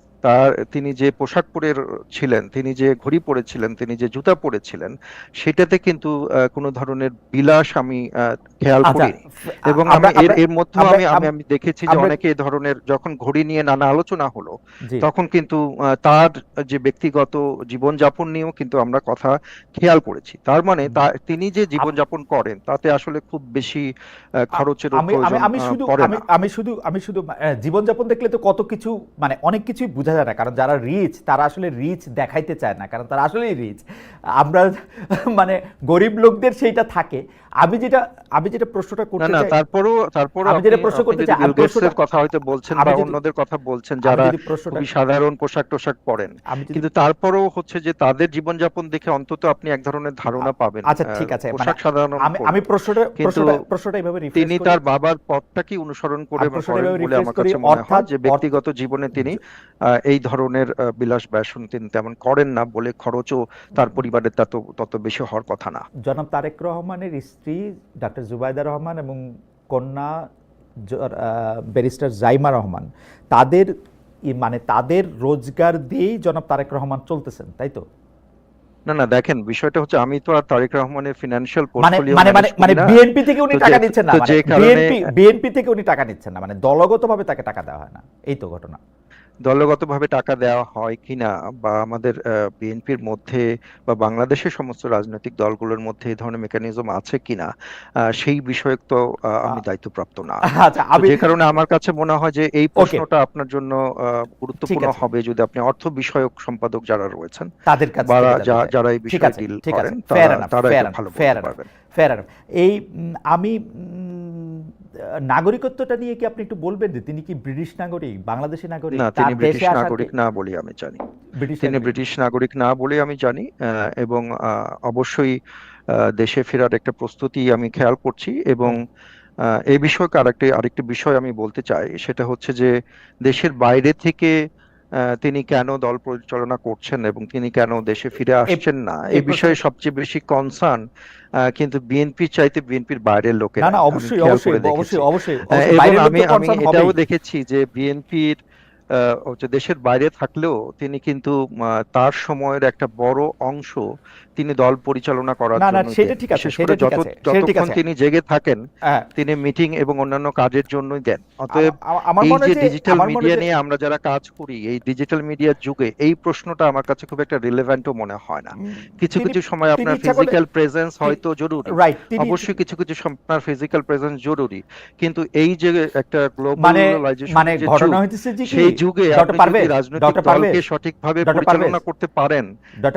তিনি যে পোশাক পরে ছিলেন, তিনি যে ঘড়ি পরেছিলেন, তিনি যে জুতা পরেছিলেন, সেটাতে কিন্তু কোনো ধরনের বিলাস আমি খেয়াল আচ্ছা করিনি। এবং আমি এর মধ্যেও আমি দেখেছি যে অনেকে এই ধরনের, যখন ঘড়ি নিয়ে নানা আলোচনা হলো, তখন কিন্তু তার যে ব্যক্তিগত জীবনযাপন নিয়েও কিন্তু আমরা কথা খেয়াল করেছি। তার মানে তিনি যে জীবনযাপন করেন তাতে আসলে খুব বেশি খরচের প্রয়োজন পড়ে না। আমি শুধু জীবনযাপন দেখলে তো কত কিছু, মানে অনেক কিছুই বোঝা যায় না, কারণ যারা রিচ তারা আসলে রিচ দেখাইতে চায় না, কারণ তারা আসলেই রিচ। আমরা মানে গরিব লোকদের সেইটা থাকে। আমি যেটা প্রশ্নটা করতে চাই, তারপরও আমি যেটা প্রশ্ন করতে চাই, বিল গেটসের কথা হয়তো বলছেন বা অন্যদের কথা বলছেন যারা খুবই সাধারণ পোশাক পরেন, কিন্তু তারপরও হচ্ছে যে তাদের জীবনযাপন দেখে অন্তত আপনি এক ধরনের ধারণা পাবেন। আচ্ছা ঠিক আছে, পোশাক সাধারণ, আমি প্রশ্নটা এইভাবে রিফ্রেশ করি, তিনি তার বাবার পথটাকে অনুসরণ করে বলে আমার কাছে মনে হয় যে ব্যক্তিগত জীবনে তিনি এই ধরনের বিলাস ব্যাসন তিনি তেমন করেন না বলে খরচও তার পরিবারের তত বেশি হওয়ার কথা না। জনাব তারেক রহমানের স্ত্রী ডক্টর জুবাইদা রহমান এবং কন্যা ব্যারিস্টার জাইমা রহমান, তাদের রোজগার দিয়েই জনাব তারেক রহমান চলতেছেন, তাই তো? না দেখেন, বিষয়টা হচ্ছে আমি তো আর তারেক রহমানের ফিনান্সিয়াল মানে বিএনপি থেকে উনি টাকা নিচ্ছেন না, বিএনপি থেকে উনি টাকা নিচ্ছেন না, মানে দলগতভাবে তাকে টাকা দেওয়া হয় না, এই তো ঘটনা। দলগতভাবে টাকা দেওয়া হয় কিনা, বা আমাদের বিএনপির মধ্যে বা বাংলাদেশের সমস্ত রাজনৈতিক দলগুলোর মধ্যে এই ধরনের মেকানিজম আছে কিনা, সেই বিষয়ে তো আমি দায়িত্বপ্রাপ্ত না। যে কারণে আমার কাছে মনে হয় যে এই প্রশ্নটা আপনার জন্য গুরুত্বপূর্ণ হবে যদি আপনি অর্থ বিষয়ক সম্পাদক যারা রয়েছেন তাদের কাছে, যারা এই বিষয়ে ডিল করেন, তারা ভালো বলতে পারবেন। এই আমি নাগরিকত্বটা নিয়ে কি আপনি একটু বলবেন যে তিনি কি ব্রিটিশ নাগরিক, বাংলাদেশি নাগরিক? না, তিনি ব্রিটিশ নাগরিক না বলে আমি জানি। তিনি ব্রিটিশ নাগরিক না বলে আমি জানি, এবং অবশ্যই দেশে ফেরার একটা প্রস্তুতি আমি খেয়াল করছি। এবং এই বিষয়ে আরেকটি বিষয় আমি বলতে চাই, সেটা হচ্ছে যে দেশের বাইরে থেকে তিনি কেন দল পরিচালনা করছেন এবং তিনি কেন দেশে ফিরে আসছেন না, এই বিষয়ে সবচেয়ে বেশি কনসার্ন কিন্তু বিএনপির চাইতে বিএনপির বাইরের লোকেরা। না অবশ্যই অবশ্যই, এবং আমি এটাও দেখেছি যে বিএনপির দেশের বাইরে থাকলেও তিনি কিন্তু তার সময়ের একটা বড় অংশ তিনি দল পরিচালনা করার জন্য, যতক্ষণ তিনি জেগে থাকেন তিনি মিটিং এবং অন্যান্য কাজের জন্যই দেন। অতএব এই যে ডিজিটাল মিডিয়া নিয়ে আমরা যারা কাজ করি, এই ডিজিটাল মিডিয়ার যুগে এই প্রশ্নটা আমার কাছে খুব একটা রিলেভেন্টও মনে হয় না। কিছু সময় আপনার ফিজিক্যাল প্রেজেন্স হয়তো জরুরি, অবশ্যই কিছু আপনার ফিজিক্যাল প্রেজেন্স জরুরি, কিন্তু এই যে একটা গ্লোবালাইজেশন সেই যুগে আপনি যদি রাজনৈতিক দলকে সঠিকভাবে পরিচালনা করতে পারেন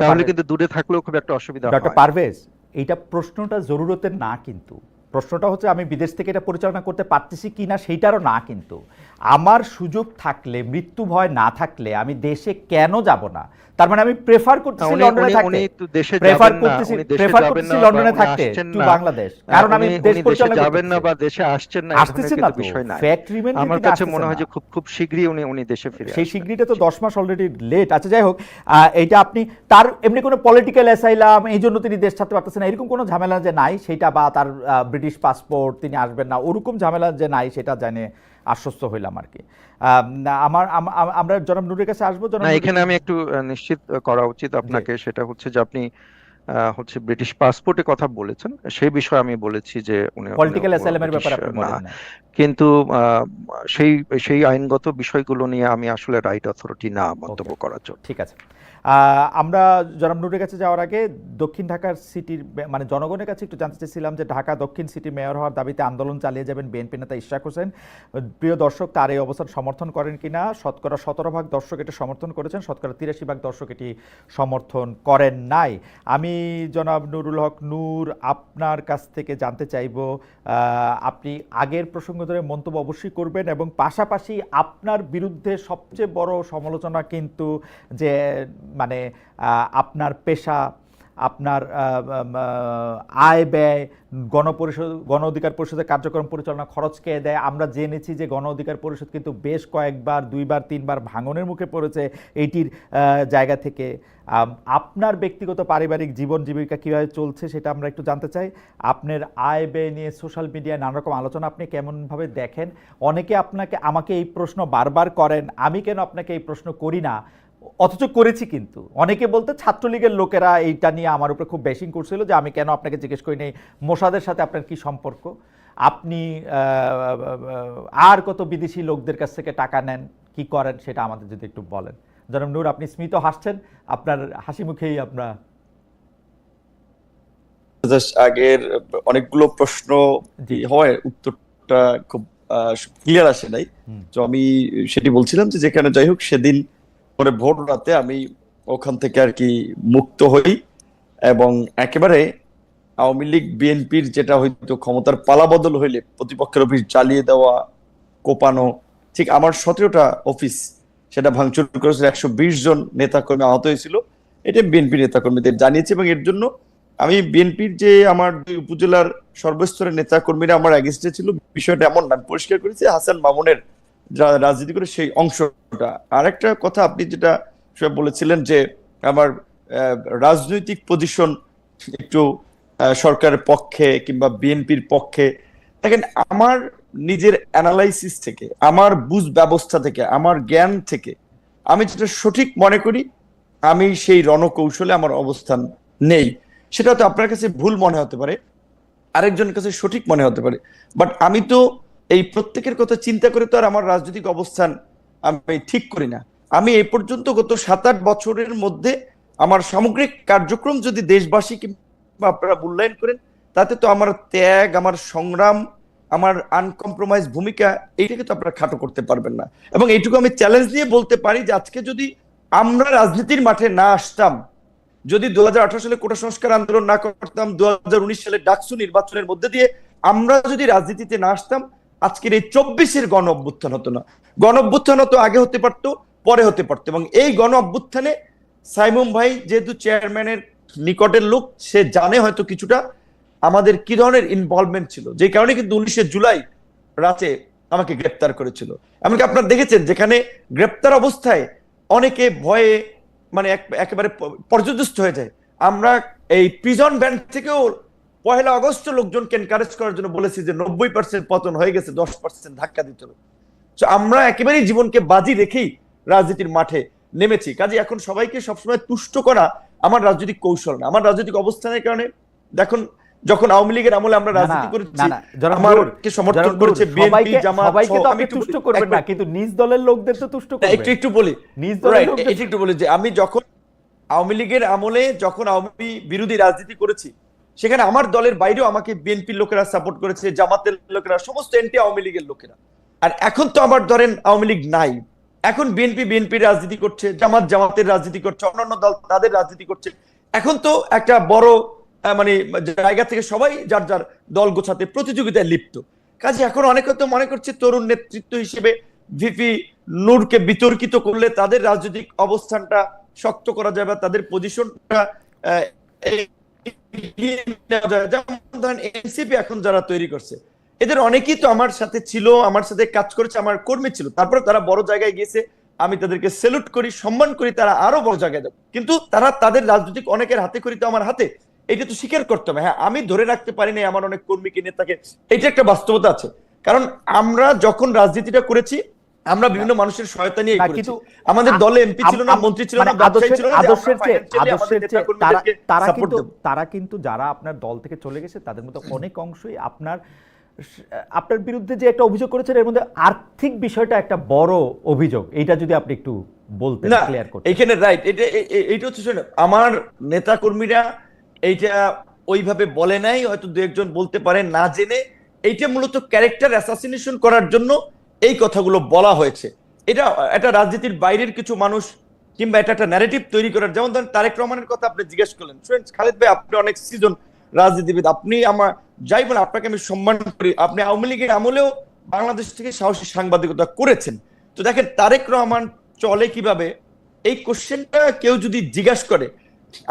তাহলে কিন্তু দূরে থাকলেও খুব একটা অসুবিধা হয়। ডক্টর পারভেজ, এইটা প্রশ্নটা জরুরতের না, কিন্তু প্রশ্নটা হচ্ছে আমি বিদেশ থেকে এটা পরিচালনা করতে পারতেছি কিনা সেইটারও না, কিন্তু আমার সুযোগ থাকলে, মৃত্যু ভয় না থাকলে আমি দেশে কেন যাব না? তার মানে আমি প্রেফার করতেছি লন্ডনে থাকতে, উনি তো দেশে প্রেফার যাবেন না, করতেছি উনি দেশে প্রেফার যাবেন করতেছি না, বা লন্ডনে উনি থাকতে আসছেন টু না, বাংলাদেশ, কারণ আমি দেশ উনি দেশে পরিচালনা যাবেন না করতেছি। বা দেশে আসছেন না, এই ধরনের আসতেছেন না কিন্তু তো, বিষয় নাই। ফ্যাক্ট রিমেইন আমার কিন্তু কাছে আসতেছেন মনে হয় না। যে খুব শীঘ্রই উনি দেশে ফিরে সেই আসবেন। স্বীকৃতি তো 10 মাস অলরেডি লেট। আচ্ছা যাই হোক, এইটা আপনি তার এমনি কোনো পলিটিক্যাল অ্যাসাইলাম এই জন্য তিনি দেশ ছাড়তে পারতেছেন না এরকম কোনো ঝামেলা যে নাই সেটা, বা তার ব্রিটিশ পাসপোর্ট তিনি আসবেন না ওরকম ঝামেলা যে নাই সেটা জানে আশ্বস্ত হইলাম আর কি। আমরা জনাব নূরের কাছে আসবো। জনাব না, নূর, এখানে আমি একটু নিশ্চিত করা উচিত আপনাকে, সেটা হচ্ছে যে আপনি হচ্ছে ব্রিটিশ পাসপোর্টের কথা বলেছেন, সেই বিষয়ে আমি বলেছি যে উনি পলিটিক্যাল অ্যাসাইলামের ব্রিটিশ ব্যাপারে আপনি না, বলেন না। কিন্তু সেই সেই আইনগত বিষয়গুলো নিয়ে আমি আসলে রাইট অথরিটি না ওকে, মন্তব্য করার জন্য। ঠিক আছে। আমরা জনাব নূরের কাছে যাওয়ার আগে দক্ষিণ ঢাকার সিটির মানে জনগণের কাছে একটু জানতে চাইছিলাম যে ঢাকা দক্ষিণ সিটি মেয়র হওয়ার দাবিতে আন্দোলন চালিয়ে যাবেন বিএনপি নেতা ইশরাক হোসেন। প্রিয় দর্শক, তার এই অবস্থান সমর্থন করেন কিনা? শতকরা 17% দর্শক এটি সমর্থন করেছেন, শতকরা 83% দর্শক এটি সমর্থন করেন নাই। আমি জনাব নুরুল হক নূর আপনার কাছ থেকে জানতে চাইব, আপনি আগের প্রসঙ্গ ধরে মন্তব্য অবশ্যই করবেন, এবং পাশাপাশি আপনার বিরুদ্ধে সবচেয়ে বড় সমালোচনা কিন্তু যে মানে আপনার পেশা, আপনার আয় ব্যয়, গণ অধিকার পরিষদের কার্যক্রম পরিচালনা খরচ কে দেয়। আমরা জেনেছি যে গণ অধিকার পরিষদ কিন্তু বেশ কয়েকবার, 2বার 3বার ভাঙনের মুখে পড়েছে এইটির জায়গা থেকে। আপনার ব্যক্তিগত পারিবারিক জীবন জীবিকা কীভাবে চলছে সেটা আমরা একটু জানতে চাই। আপনার আয় ব্যয় নিয়ে সোশ্যাল মিডিয়ায় নানা রকম আলোচনা আপনি কেমনভাবে দেখেন? অনেকে আমাকে এই প্রশ্ন বারবার করেন, আমি কেন আপনাকে এই প্রশ্ন করি না, অথচ করেছি। কিন্তু অনেকে বলতে ছাত্রলীগের লোকেরা এইটা নিয়ে আমার উপরে খুব বেশিং করছিল যে আমি কেন আপনাকে জিজ্ঞেস করি নাই মোসাদের সাথে আপনার কি সম্পর্ক, আপনি আর কত বিদেশি লোকদের কাছ থেকে টাকা নেন, কি করেন সেটা আমাদের যদি একটু বলেন। জনাব নূর, আপনি স্মিত হাসছেন, আপনার হাসি মুখেই আপনার আগের অনেকগুলো প্রশ্ন হয়, উত্তরটা খুব ক্লিয়ার আসে নাই। তো আমি সেটি বলছিলাম যে যেখানে যাই হোক সেদিন পরে ভোর রাতে আমি ওখান থেকে আর কি মুক্ত হই, এবং একেবারে আওয়ামী লীগ বিএনপির যেটা হয়তো ক্ষমতার পালাবদল হইলে প্রতিপক্ষের অফিস জ্বালিয়ে দেওয়া, কোপানো, ঠিক আমার 17টা অফিস সেটা ভাঙচুর করেছিল, 120 জন নেতাকর্মী আহত হয়েছিল, এটা বিএনপি নেতাকর্মীদের জানিয়েছে। এবং এর জন্য আমি বিএনপির যে আমার 2 উপজেলার সর্বস্তরের নেতাকর্মীরা আমার এগেইনস্টে ছিল, বিষয়টা এমন না, পরিষ্কার করেছে হাসান মামুনের রাজনীতি করে সেই অংশটা। আরেকটা কথা আপনি যেটা বলেছিলেন যে আমার রাজনৈতিক পজিশন একটু সরকারের পক্ষে কিংবা বিএনপির পক্ষে, দেখেন আমার নিজের অ্যানালাইসিস থেকে, আমার বুঝ ব্যবস্থা থেকে, আমার জ্ঞান থেকে আমি যেটা সঠিক মনে করি, আমি সেই রণকৌশলে আমার অবস্থান নেই। সেটা তো আপনার কাছে ভুল মনে হতে পারে, আরেকজনের কাছে সঠিক মনে হতে পারে, বাট আমি তো এই প্রত্যেকের কথা চিন্তা করে তো আর আমার রাজনৈতিক অবস্থান আমি ঠিক করি না। আমি এই পর্যন্ত গত 7-8 বছরের মধ্যে আমার সামগ্রিক কার্যক্রম যদি দেশবাসী কিংবা আপনারা মূল্যায়ন করেন, তাতে তো আমার ত্যাগ, আমার সংগ্রাম, আমার আনকম্প্রোমাইজ ভূমিকা, এইটাকে তো আপনারা খাটো করতে পারবেন না। এবং এইটুকু আমি চ্যালেঞ্জ দিয়ে বলতে পারি যে আজকে যদি আমরা রাজনীতির মাঠে না আসতাম, যদি 2018 সালে কোটা সংস্কার আন্দোলন না করতাম, 2019 সালে ডাকসু নির্বাচনের মধ্যে দিয়ে আমরা যদি রাজনীতিতে না আসতাম, আজকের এই 24-এর গণ অভ্যুত্থান হতো না। গণ অভ্যুত্থান হতো আগে হতে পারতো, পরে হতে পারতো। এবং এই গণ অভ্যুত্থানে সাইমুম ভাই যেহেতু চেয়ারম্যানের নিকটের লোক, সে জানে হয়তো কিছুটা আমাদের কি ধরনের ইনভলভমেন্ট ছিল, যে কারণে কিন্তু 19শে জুলাই রাতে আমাকে গ্রেপ্তার করেছিল। এমনকি আপনারা দেখেছেন যেখানে গ্রেপ্তার অবস্থায় অনেকে ভয়ে মানে একেবারে পর্যদস্ত হয়ে যায়। আমরা এই প্রিজন ব্যান্ড থেকেও 1 আগস্ট লোকজনকে এনকারেজ করার জন্য বলেছি যে 90% পতন হয়ে গেছে, 10% ধাক্কা দিতে হবে। তো আমরা একেবারেই জীবনকে বাজি রেখেই রাজনীতির মাঠে নেমেছি। কাজে এখন সবাইকে সবসময় তুষ্ট করা আমার রাজনৈতিক কৌশল না, আমার রাজনৈতিক অবস্থানের কারণে। দেখুন, যখন আওয়ামী লীগের আমলে আমরা রাজনীতি করেছি, আমাকে সমর্থন করেছে বিএনপি, জামাত। সবাইকে তো আপনি তুষ্ট করবেন না, কিন্তু নিজ দলের লোকদের তো তুষ্ট করবেন। একটু বলি, নিজ দলের লোকদের একটু বলি যে আমি যখন আওয়ামী লীগের আমলে যখন আওয়ামী বিরোধী রাজনীতি করেছি, সেখানে আমার দলের বাইরেও আমাকে বিএনপির লোকেরা সাপোর্ট করেছে, জামাতের লোকেরা, সমস্ত এন্টি আওয়ামী লীগের লোকেরা। আর এখন তো আমার ধরেন আওয়ামী লীগ নাই, এখন বিএনপির রাজনীতি করছে, জামাতের রাজনীতি করছে, অন্যান্য দল তাদের রাজনীতি করছে। এখন তো একটা বড় মানে জায়গা থেকে সবাই যার যার দল গোছাতে প্রতিযোগিতায় লিপ্ত। কাজে এখন অনেকে তো মনে করছে তরুণ নেতৃত্ব হিসেবে ভিপি নূরকে বিতর্কিত করলে তাদের রাজনৈতিক অবস্থানটা শক্ত করা যায় বা তাদের পজিশনটা যেমন ধরেন এনসিপি এখন যারা তৈরি করছে, এদের অনেকেই তো আমার সাথে ছিল, আমার সাথে কাজ করেছে, আমার কর্মী ছিল, তারপরে তারা বড় জায়গায় গিয়েছে, আমি তাদেরকে স্যালুট করি, সম্মান করি, তারা আরো বড় জায়গায় যাবে। কিন্তু তারা তাদের রাজনৈতিক অনেকের হাতে করি তো আমার হাতে, এটা তো স্বীকার করতে হবে। হ্যাঁ, আমি ধরে রাখতে পারি না আমার অনেক কর্মীকে, নেতাকে, এটা একটা বাস্তবতা আছে। কারণ আমরা যখন রাজনীতিটা করেছি, আমরা বিভিন্ন মানুষের সহায়তা নিয়ে করেছি। কিন্তু আমাদের দলে এমপি ছিল না, মন্ত্রী ছিল না, ব্যবসায়ী ছিল না, তারা কিন্তু যারা আপনার দল থেকে চলে গেছে তাদের মধ্যে অনেক অংশই আপনার বিরুদ্ধে যে একটা অভিযোগ করেছেন এর মধ্যে আর্থিক বিষয়টা একটা বড় অভিযোগ। এইটা যদি আপনি একটু বলতেন, ক্লিয়ার করতেন। এখানে রাইট, এইটা হচ্ছে শুনে আমার নেতা কর্মীরা এইটা ওইভাবে বলে নাই, হয়তো দু একজন বলতে পারে না জেনে। এইটা মূলত ক্যারেক্টার অ্যাসাসিনেশন করার জন্য এই কথাগুলো বলা হয়েছে। এটা একটা রাজনীতির বাইরের কিছু মানুষ কিংবা এটা একটা ন্যারেটিভ তৈরি করার, যেমন ধরেন তারেক রহমানের কথা আপনি জিজ্ঞেস করলেন। খালেদ ভাই, আপনি অনেক সিজন রাজনীতিবিদ, আপনি আমার যাই বলেন আপনাকে আমি সম্মান করি, আপনি আওয়ামী লীগের আমলেও বাংলাদেশ থেকে সাহসী সাংবাদিকতা করেছেন। তো দেখেন তারেক রহমান চলে কিভাবে, এই কোশ্চেনটা কেউ যদি জিজ্ঞাসা করে,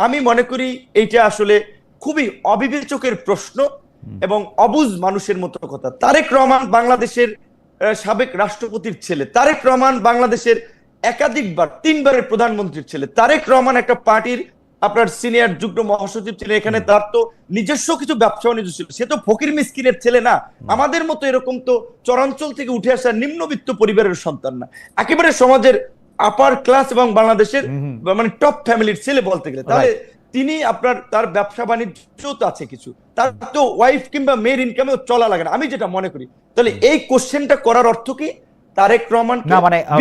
আমি মনে করি এইটা আসলে খুবই অবিবেচকের প্রশ্ন এবং অবুঝ মানুষের মতো কথা। তারেক রহমান বাংলাদেশের সাবেক রাষ্ট্রপতির ছেলে, তারেক রহমান বাংলাদেশের একাধিকবার 3বারের প্রধানমন্ত্রীর ছেলে, তারেক রহমান একটা পার্টির আপনার সিনিয়র যুগ্ম মহাসচিব ছিলেন, এখানে তার তো নিজস্ব কিছু ব্যবসা বাণিজ্য ছিল, সে তো ফকির মিসকিনের ছেলে না, আমাদের মতো এরকম তো চরাঞ্চল থেকে উঠে আসা নিম্নবিত্ত পরিবারের সন্তান না, একেবারে সমাজের আপার ক্লাস এবং বাংলাদেশের মানে টপ ফ্যামিলির ছেলে বলতে গেলে। তাহলে তিনি আপনার তার ব্যবসা বাণিজ্য তো আছে কিছু, তার তো ওয়াইফ কিংবা মেয়ের ইনকামে চলা লাগে না, আমি যেটা মনে করি। তাহলে এই কোশ্চেনটা করার অর্থ কি? তারেক রহমান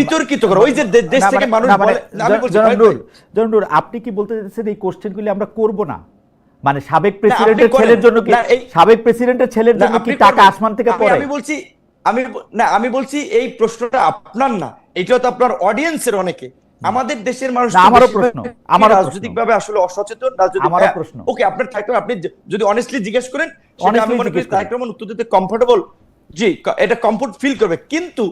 বিতর্কিত করা, ওই যে দেশ থেকে মানুষ বলে। আমি বলছি জনাব, আপনি কি বলতে চাইছেন এই কোশ্চেনগুলি আমরা করব না? মানে সাবেক প্রেসিডেন্টের ছেলের জন্য কি, সাবেক প্রেসিডেন্টের ছেলের জন্য কি টাকা আসমান থেকে পড়ে? আমি বলছি এই প্রশ্নটা আপনার না, এটাও তো আপনার অডিয়েন্সের অনেকে। আমাদের দেশের মানুষ আমারও প্রশ্ন, রাজনৈতিকভাবে আসলে অসচেতন। আমারও প্রশ্ন। ওকে, আপনার থাকতে আপনি যদি অনেস্টলি জিজ্ঞেস করেন, সেটা আমি মনে করি তারেক রহমান উত্তর দিতে কমফোর্টেবল, জি, এটা কমফোর্ট ফিল করবে। কিন্তু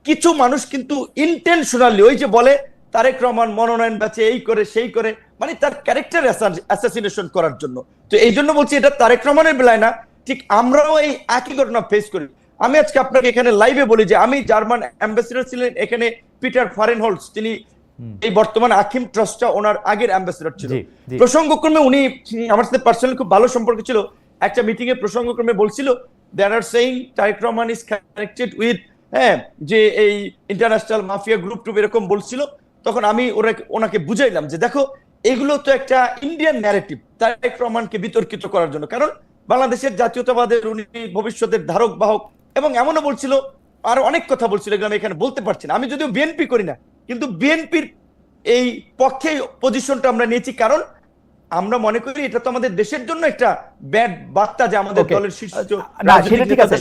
কিছু মানুষ কিন্তু ইন্টেনশনালি ওই যে বলে তারেক রহমান মনোনয়ন বেচে, এই করে সেই করে, মানে তার ক্যারেক্টার অ্যাসাসিনেশন করার জন্য। তো এই জন্য বলছি এটা তারেক রহমানের বেলায় না, ঠিক আমরাও এই একই ঘটনা ফেস করি। আমি আজকে আপনাকে এখানে লাইভে বলি যে আমি জার্মান অ্যাম্বাসেডর ছিলেন এখানে পিটার ফারেনহোল্টস, তিনি এই বর্তমান আকিম ট্রাস্টটা ওনার আগের অ্যাম্বাসেডর ছিল। প্রসঙ্গক্রমে উনি আমার সাথে পার্সোনালি খুব ভালো সম্পর্ক ছিল। একটা মিটিং এ প্রসঙ্গক্রমে বলছিল they are saying Tarique Rahman is connected with যে এই ইন্টারন্যাশনাল মাফিয়া গ্রুপ টুপ এরকম বলছিল। তখন আমি ওনাকে বুঝাইলাম যে দেখো, এগুলো তো একটা ইন্ডিয়ান ন্যারেটিভ তারেক রহমানকে বিতর্কিত করার জন্য, কারণ বাংলাদেশের জাতীয়তাবাদের উনি ভবিষ্যতের ধারক বাহক, এবং এমনও বলছিল আর অনেক কথা বলছিল, এগুলো আমি এখানে বলতে পারছি না। আমি যদিও বিএনপি করি না, কিন্তু বিএনপির এই পক্ষে পজিশনটা আমরা নিয়েছি, কারণ আমরা মনে করি এটা তো আমাদের দেশের জন্য একটা ব্যাড বার্তা যে আমাদের দলের শীর্ষ। না, সেটা ঠিক আছে।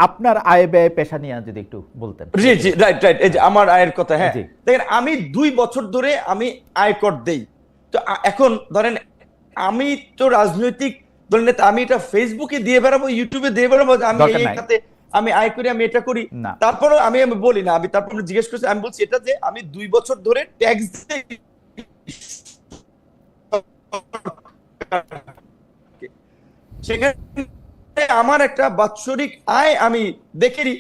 আপনার আয় ব্যয় পেশা নিয়ে যদি একটু বলতেন। জি জি, রাইট রাইট, এই যে আমার আয়ের কথা। হ্যাঁ, দেখেন আমি 2 বছর ধরে আমি আয়কর দেই। তো এখন ধরেন আমি তো রাজনৈতিক দলের নেতা, আমি এটা ফেসবুকে দিয়ে বেড়াবো, ইউটিউবে দিয়ে বেড়াবো আমি এই খাতে আমি আয় করি, আমি এটা করি। তারপরে আমি বলি না, আমি তারপর জিজ্ঞেস করছি, আমি বলছি এটা যে আমি 2 বছর ধরে ট্যাক্স দেই, সেখানে আমার একটা বাৎসরিক আয় আমি দেখেনি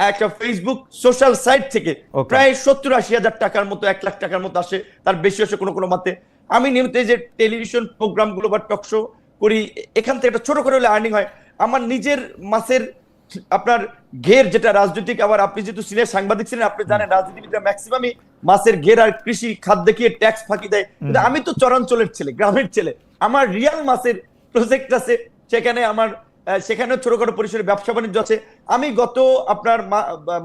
একটা ফেসবুক সোশ্যাল সাইট থেকে প্রায় 70-80 হাজার টাকার মতো, 1 লাখ টাকার মতো আসে, তার বেশি আসে কোনো কোনো মাতে। আমি নিয়মিত যে টেলিভিশন প্রোগ্রাম গুলো বা টক শো করি, এখান থেকে একটা ছোট করে হলে আর্নিং হয়। আমার নিজের মাসের আপনার ঘের যেটা রাজনৈতিক, আবার আপনি যেহেতু সিনিয়র সাংবাদিক ছিলেন আপনি জানেন রাজনীতিবিদরা ম্যাক্সিমামই মাসের ঘের আর কৃষি খাত দেখিয়ে ট্যাক্স ফাঁকি দেয়। কিন্তু আমি তো চরাঞ্চলের ছেলে, গ্রামের ছেলে, আমার রিয়াল মাসের প্রজেক্ট আছে, সেখানে আমার সেখানে ছোটখাটো পরিসরে ব্যবসা বাণিজ্য আছে। আমি গত আপনার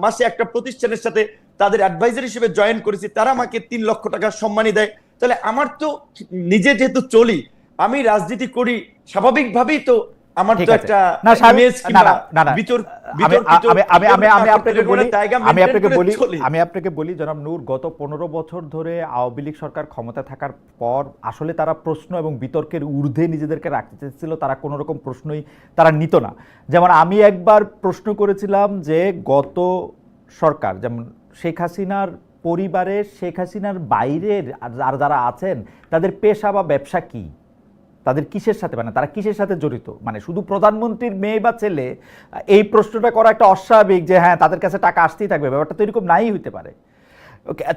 মাসে একটা প্রতিষ্ঠানের সাথে তাদের অ্যাডভাইজার হিসেবে জয়েন করেছি, তারা আমাকে 3 লক্ষ টাকা সম্মানী দেয়। তাহলে আমার তো নিজে যেহেতু চলি, আমি রাজনীতি করি, স্বাভাবিকভাবেই তো আমার তো একটা ইমেজ কিংবা আমি আপনাকে বলি জনাব নূর, গত 15 বছর ধরে আওয়ামী লীগ সরকার ক্ষমতা থাকার পর আসলে তারা প্রশ্ন এবং বিতর্কের ঊর্ধ্বে নিজেদেরকে রাখতে চেয়েছিল, তারা কোনো রকম প্রশ্নই তারা নিত না। যেমন আমি একবার প্রশ্ন করেছিলাম যে গত সরকার, যেমন শেখ হাসিনার পরিবারের, শেখ হাসিনার বাইরের আর যারা আছেন তাদের পেশা বা ব্যবসা কি, তাদের কিসের সাথে, মানে তারা কিসের সাথে জড়িত, মানে শুধু প্রধানমন্ত্রীর মেয়ে বা ছেলে, এই প্রশ্নটা করা একটা অস্বাভাবিক যে হ্যাঁ তাদের কাছে টাকা আসতেই থাকবে, ব্যাপারটা তো এরকম নাই হইতে পারে।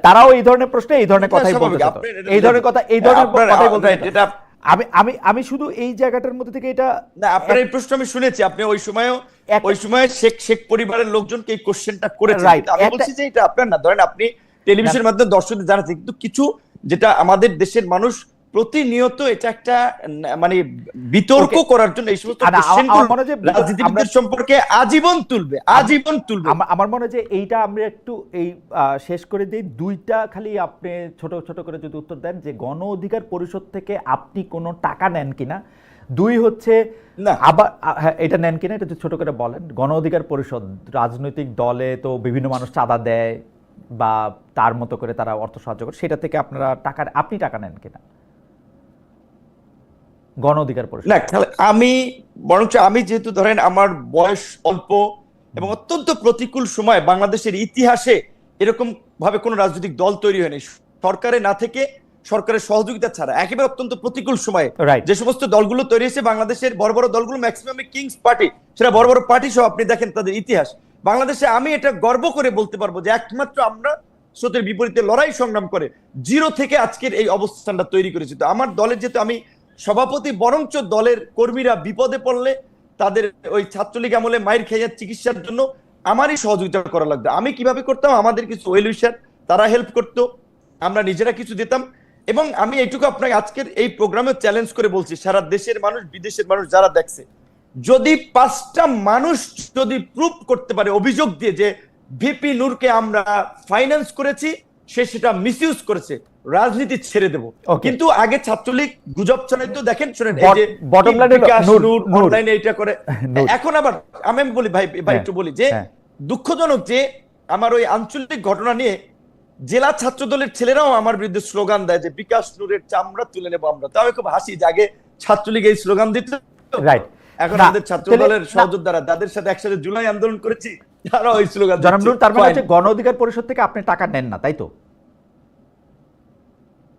তারাও এই ধরনের প্রশ্নে এই ধরনের কথাই বলতে চায়, এই ধরনের কথাই বলতে চায়। আমি আমি আমি শুধু এই জায়গাটার মধ্যে থেকে এটা, না, আপনার এই প্রশ্ন আমি শুনেছি, আপনি ওই সময় শেখ পরিবারের লোকজনকে এই কোশ্চেনটা করেছেন, কিন্তু আমি বলছি যে এটা আপনার না, ধরেন আপনি টেলিভিশনের মাধ্যমে দর্শকদের জানাচ্ছেন, কিন্তু কিছু যেটা আমাদের দেশের মানুষ প্রতিনিয়ত এটা একটা মানে বিতর্ক করার জন্য এই সমস্ত রাজনীতিবিদদের সম্পর্কে আজীবন তুলবে। আমার মনে হয় যে এইটা আমরা একটু এই শেষ করে দিই, দুইটা খালি আপনি ছোট ছোট করে যদি উত্তর দেন যে গণ অধিকার পরিষদ থেকে আপনি কোনো টাকা নেন কিনা, দুই হচ্ছে আবার এটা নেন কিনা, এটা ছোট করে বলেন। গণ অধিকার পরিষদ রাজনৈতিক দলে তো বিভিন্ন মানুষ চাঁদা দেয় বা তার মতো করে তারা অর্থ সাহায্য করে, সেটা থেকে আপনি টাকা নেন কিনা গণ অধিকার পরিষদ? না, আমি যেহেতু ধরেন আমার বয়স অল্প এবং অত্যন্ত প্রতিকূল সময় বাংলাদেশের ইতিহাসে এরকম ভাবে কোন রাজনৈতিক দল তৈরি হয়নি সরকারে না থেকে, সরকারের সহযোগিতা ছাড়া, একেবারে অত্যন্ত প্রতিকূল সময়ে যে সমস্ত দলগুলো তৈরি হয়েছে বাংলাদেশের বড় বড় দলগুলো ম্যাক্সিমাম কিংস পার্টি, সেটা বড় বড় পার্টি সহ আপনি দেখেন তাদের ইতিহাস বাংলাদেশে। আমি এটা গর্ব করে বলতে পারবো যে একমাত্র আমরা স্রোতের বিপরীতে লড়াই সংগ্রাম করে জিরো থেকে আজকের এই অবস্থানটা তৈরি করেছি। তো আমার দলের যেহেতু আমি সভাপতি, বরঞ্চ দলের কর্মীরা বিপদে পড়লে তাদের ওই ছাত্রলীগ আমলে মায়ের খেয়ে চিকিৎসার জন্য আমারই সহযোগিতা করা লাগতো। আমি কিভাবে করতাম, আমাদের কিছু ওয়েলউইশার তারা হেল্প করতো, আমরা নিজেরা কিছু দিতাম। এবং আমি এইটুকু আপনাকে আজকের এই প্রোগ্রামে চ্যালেঞ্জ করে বলছি, সারা দেশের মানুষ, বিদেশের মানুষ যারা দেখছে, যদি 5টা মানুষ যদি প্রুভ করতে পারে অভিযোগ দিয়ে যে ভিপি নূরকে আমরা ফাইন্যান্স করেছি, সে সেটা মিসইউজ করেছে, রাজনীতি ছেড়ে দেব। কিন্তু আগে ছাত্রলীগ গুজব ছড়াইতো, দেখেন শুনেন, এই যে বটম লাইনে অনলাইনে এটা করে, এখন আবার আমি বলি ভাই একটু বলি যে দুঃখজনক যে আমার ওই আঞ্চলিক ঘটনা নিয়ে জেলা ছাত্র দলের ছেলেরাও আমার বিরুদ্ধে স্লোগান দেয় যে বিকাশ নূরের চামড়া তুলে নেবো আমরা। তো আমি খুব হাসি যে আগে ছাত্রলীগ এই স্লোগান দিত, এখন আমাদের ছাত্র দলের সহযোদ্ধারা, তাদের সাথে একসাথে জুলাই আন্দোলন করেছি, তারা ওই স্লোগান। জনাব নূর, তার মানে হচ্ছে গণ অধিকার পরিষদ থেকে আপনি টাকা নেন না, তাই তো?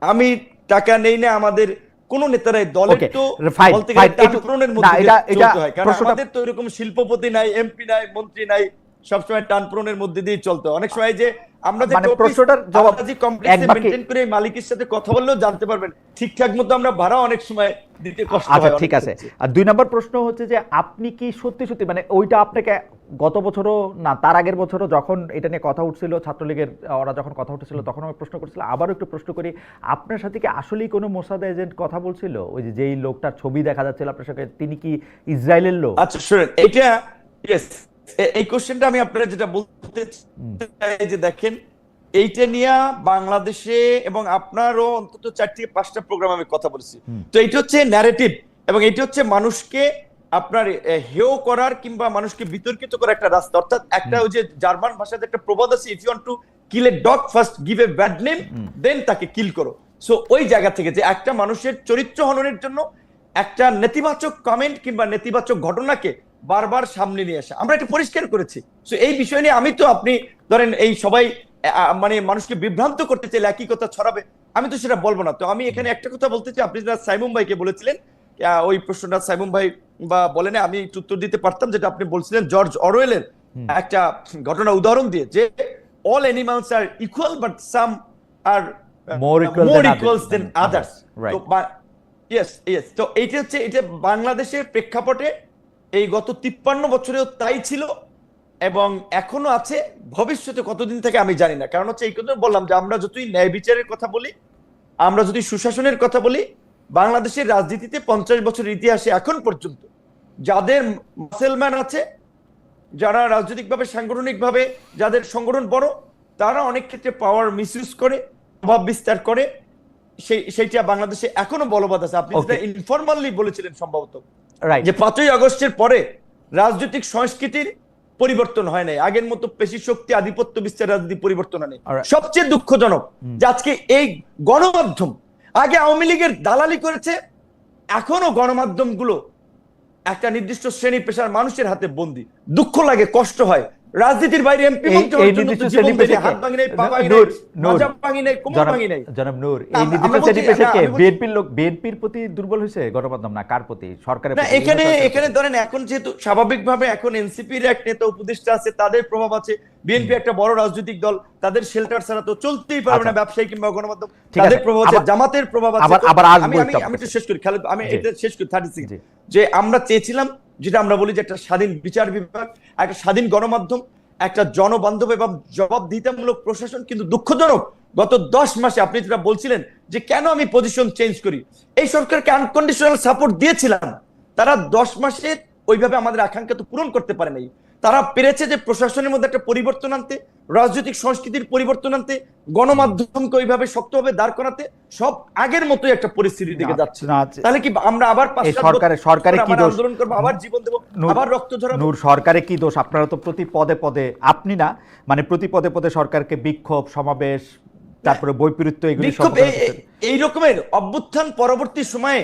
আমি টাকা নেই না, আমাদের কোন নেতারাই দলের তো বলতে গেলে টানপ্রনের মধ্যে চলতে হয়, কারণ আমাদের তো এরকম শিল্পপতি নাই, এমপি নাই, মন্ত্রী নাই, সবসময় টানপ্রনের মধ্যে দিয়ে চলতে। অনেক সময় যে আমরা যে প্রশ্নটার জবাব মেইনটেইন করে মালিকের সাথে কথা বললেও জানতে পারবেন ঠিকঠাক মতো আমরা ভাড়া অনেক সময় দিতে কষ্ট হয়। আচ্ছা ঠিক আছে। আর 2 নম্বর প্রশ্ন হচ্ছে যে আপনি কি সত্যি সত্যি, মানে ওইটা আপনাকে গত বছরও না তার আগের বছরও যখন এটা নিয়ে কথা উঠছিল, ছাত্রলীগের ওরা যখন কথা উঠছিল তখন আমি প্রশ্ন করছিলাম, আবারও একটু প্রশ্ন করি, আপনার সাথে কি আসলেই কোনো মোসাদ এজেন্ট কথা বলছিল? ওই যে যেই লোকটার ছবি দেখা যাচ্ছিল আপনার সাথে, তিনি কি ইসরায়েলের লোক? আচ্ছা শুনেন, এটা এই কোশ্চেনটা আমি আপনারা যেটা বলতে চাই যে দেখেন, এইটা নিয়ে বাংলাদেশে এবং আপনারও অন্তত 4 থেকে 5টা প্রোগ্রাম আমি কথা বলেছি। তো এইটা হচ্ছে ন্যারেটিভ এবং এইটা হচ্ছে মানুষকে আপনার হেয় করার কিংবা মানুষকে বিতর্কিত করার একটা রাস্তা। অর্থাৎ একটা ওই যে জার্মান ভাষাতে একটা প্রবাদ আছে, if you want to kill a dog first give a bad name, then তাকে কিল করো। সো ওই জায়গা থেকে যে একটা মানুষের চরিত্র হননের জন্য একটা নেতিবাচক কমেন্ট কিংবা নেতিবাচক ঘটনাকে বারবার সামনে নিয়ে আসা, আমরা এটা পরিষ্কার করেছি। সো এই বিষয় নিয়ে আমি তো, আপনি ধরেন এই সবাই মানে মানুষকে বিভ্রান্ত করতে চাইলে একই কথা ছড়াবে, আমি তো সেটা বলবো না। তো আমি এখানে একটা কথা বলতে চাই, আপনি যেটা সাইমুম ভাইকে বলেছিলেন, ওই প্রশ্নটা সাইমুম ভাই বা বলেন, আমি উত্তর দিতে পারতাম, যেটা আপনি বলছিলেন জর্জ অরওয়েলের একটা ঘটনা উদাহরণ দিয়ে যে all animals are equal but some are more equals than others. তো এইটা হচ্ছে, এটা বাংলাদেশের প্রেক্ষাপটে এই গত 53 বছরেও তাই ছিল এবং এখনো আছে, ভবিষ্যতে কতদিন থেকে আমি জানি না। কারণ হচ্ছে এই কথা বললাম যে আমরা যতই ন্যায় বিচারের কথা বলি, আমরা যদি সুশাসনের কথা বলি, বাংলাদেশের রাজনীতিতে 50 বছরের ইতিহাসে এখন পর্যন্ত যাদের মুসলমান আছে, যারা রাজনৈতিকভাবে সাংগঠনিকভাবে যাদের সংগঠন বড়, তারা অনেক ক্ষেত্রে পাওয়ার মিসইউজ করে, প্রভাব বিস্তার করে, সেইটা বাংলাদেশে এখনো বলবৎ আছে। আপনি যেটা ইনফরমালি বলেছিলেন সম্ভবত যে 5ই আগস্টের পরে রাজনৈতিক সংস্কৃতির পরিবর্তন হয় নাই, আগের মতো পেশি শক্তি আধিপত্য বিস্তার রাজনীতি পরিবর্তন হয় নাই। সবচেয়ে দুঃখজনক যে আজকে এই গণমাধ্যম, আগে আওয়ামী লীগের দালালি করেছে, এখনো গণমাধ্যম গুলো একটা নির্দিষ্ট শ্রেণী পেশার মানুষের হাতে বন্দী। দুঃখ লাগে, কষ্ট হয় রাজনীতির বাইরে এমপি এই মন্ত্রী এই হওয়ার জন্য নির্দিষ্ট তো শ্রেণী জীবন দেয়, পেশাকে হাত ভাঙি নাই, পা ভাঙি নাই, নূর নূর মাজা ভাঙি নাই, কোমর জনাব ভাঙি নাই। জনাব নূর, এই আমরা নির্দিষ্ট বলছি, শ্রেণী পেশাকে আমি বলছি- বিএনপির লোক, বিএনপির প্রতি দুর্বল হয়েছে গণমাধ্যম, না কার প্রতি? সরকারের না, প্রতি, বিভিন্ন এখানে সরকারের এখানে প্রতি? ধরেন এখন যেহেতু স্বাভাবিকভাবে এখন এনসিপির এক নেতা উপদেষ্টা আছে, তাদের প্রভাব আছে, বিএনপি একটা বড় রাজনৈতিক দল, তাদের শেল্টার ছাড়া তো চলতেই পারবে না, আচ্ছা। ব্যবসায়ী কিংবা গণমাধ্যম, ঠিক তাদের আছে, প্রভাব আছে, আবার- জামাতের প্রভাব আছে। তো আবার আসবো আমি আমি একটু আমি আপনার একটু কাছে। শেষ করি খালেদ, আমি জি। এটা শেষ করি 30 জি। সেকেন্ড। যে আমরা চেয়েছিলাম, যেটা আমরা বলি যে একটা স্বাধীন বিচার বিভাগ, একটা স্বাধীন গণমাধ্যম, একটা জনবান্ধব এবং জবাবদিহিতামূলক প্রশাসন, কিন্তু দুঃখজনক গত 10 মাসে আপনি যেটা বলছিলেন যে কেন আমি পজিশন চেঞ্জ করি, এই সরকারকে আনকন্ডিশনাল সাপোর্ট দিয়েছিলাম, তারা 10 মাসে ওইভাবে আমাদের আকাঙ্ক্ষা তো পূরণ করতে পারে নাই। তারা পেরেছে যে প্রশাসনের মধ্যে একটা পরিবর্তন আনতে, রাজনৈতিক সংস্কৃতির পরিবর্তন আনতে, গণমাধ্যমকে ওইভাবে শক্তভাবে দাঁড় করাতে, সব আগের মতোই একটা পরিস্থিতির দিকে যাচ্ছে। তাহলে কি আমরা আবার এই সরকারে কি দোষ? আন্দোলন করবো, আবার জীবন দেবো, আবার রক্ত ঝরাবো? নূর, সরকারে কি দোষ? আপনারা তো প্রতি পদে পদে, আপনি না মানে প্রতি পদে পদে সরকারকে বিক্ষোভ সমাবেশ, তারপরে বৈপরীত্য, এগুলি বিক্ষোভ এই রকমের অভ্যুত্থান পরবর্তী সময়ে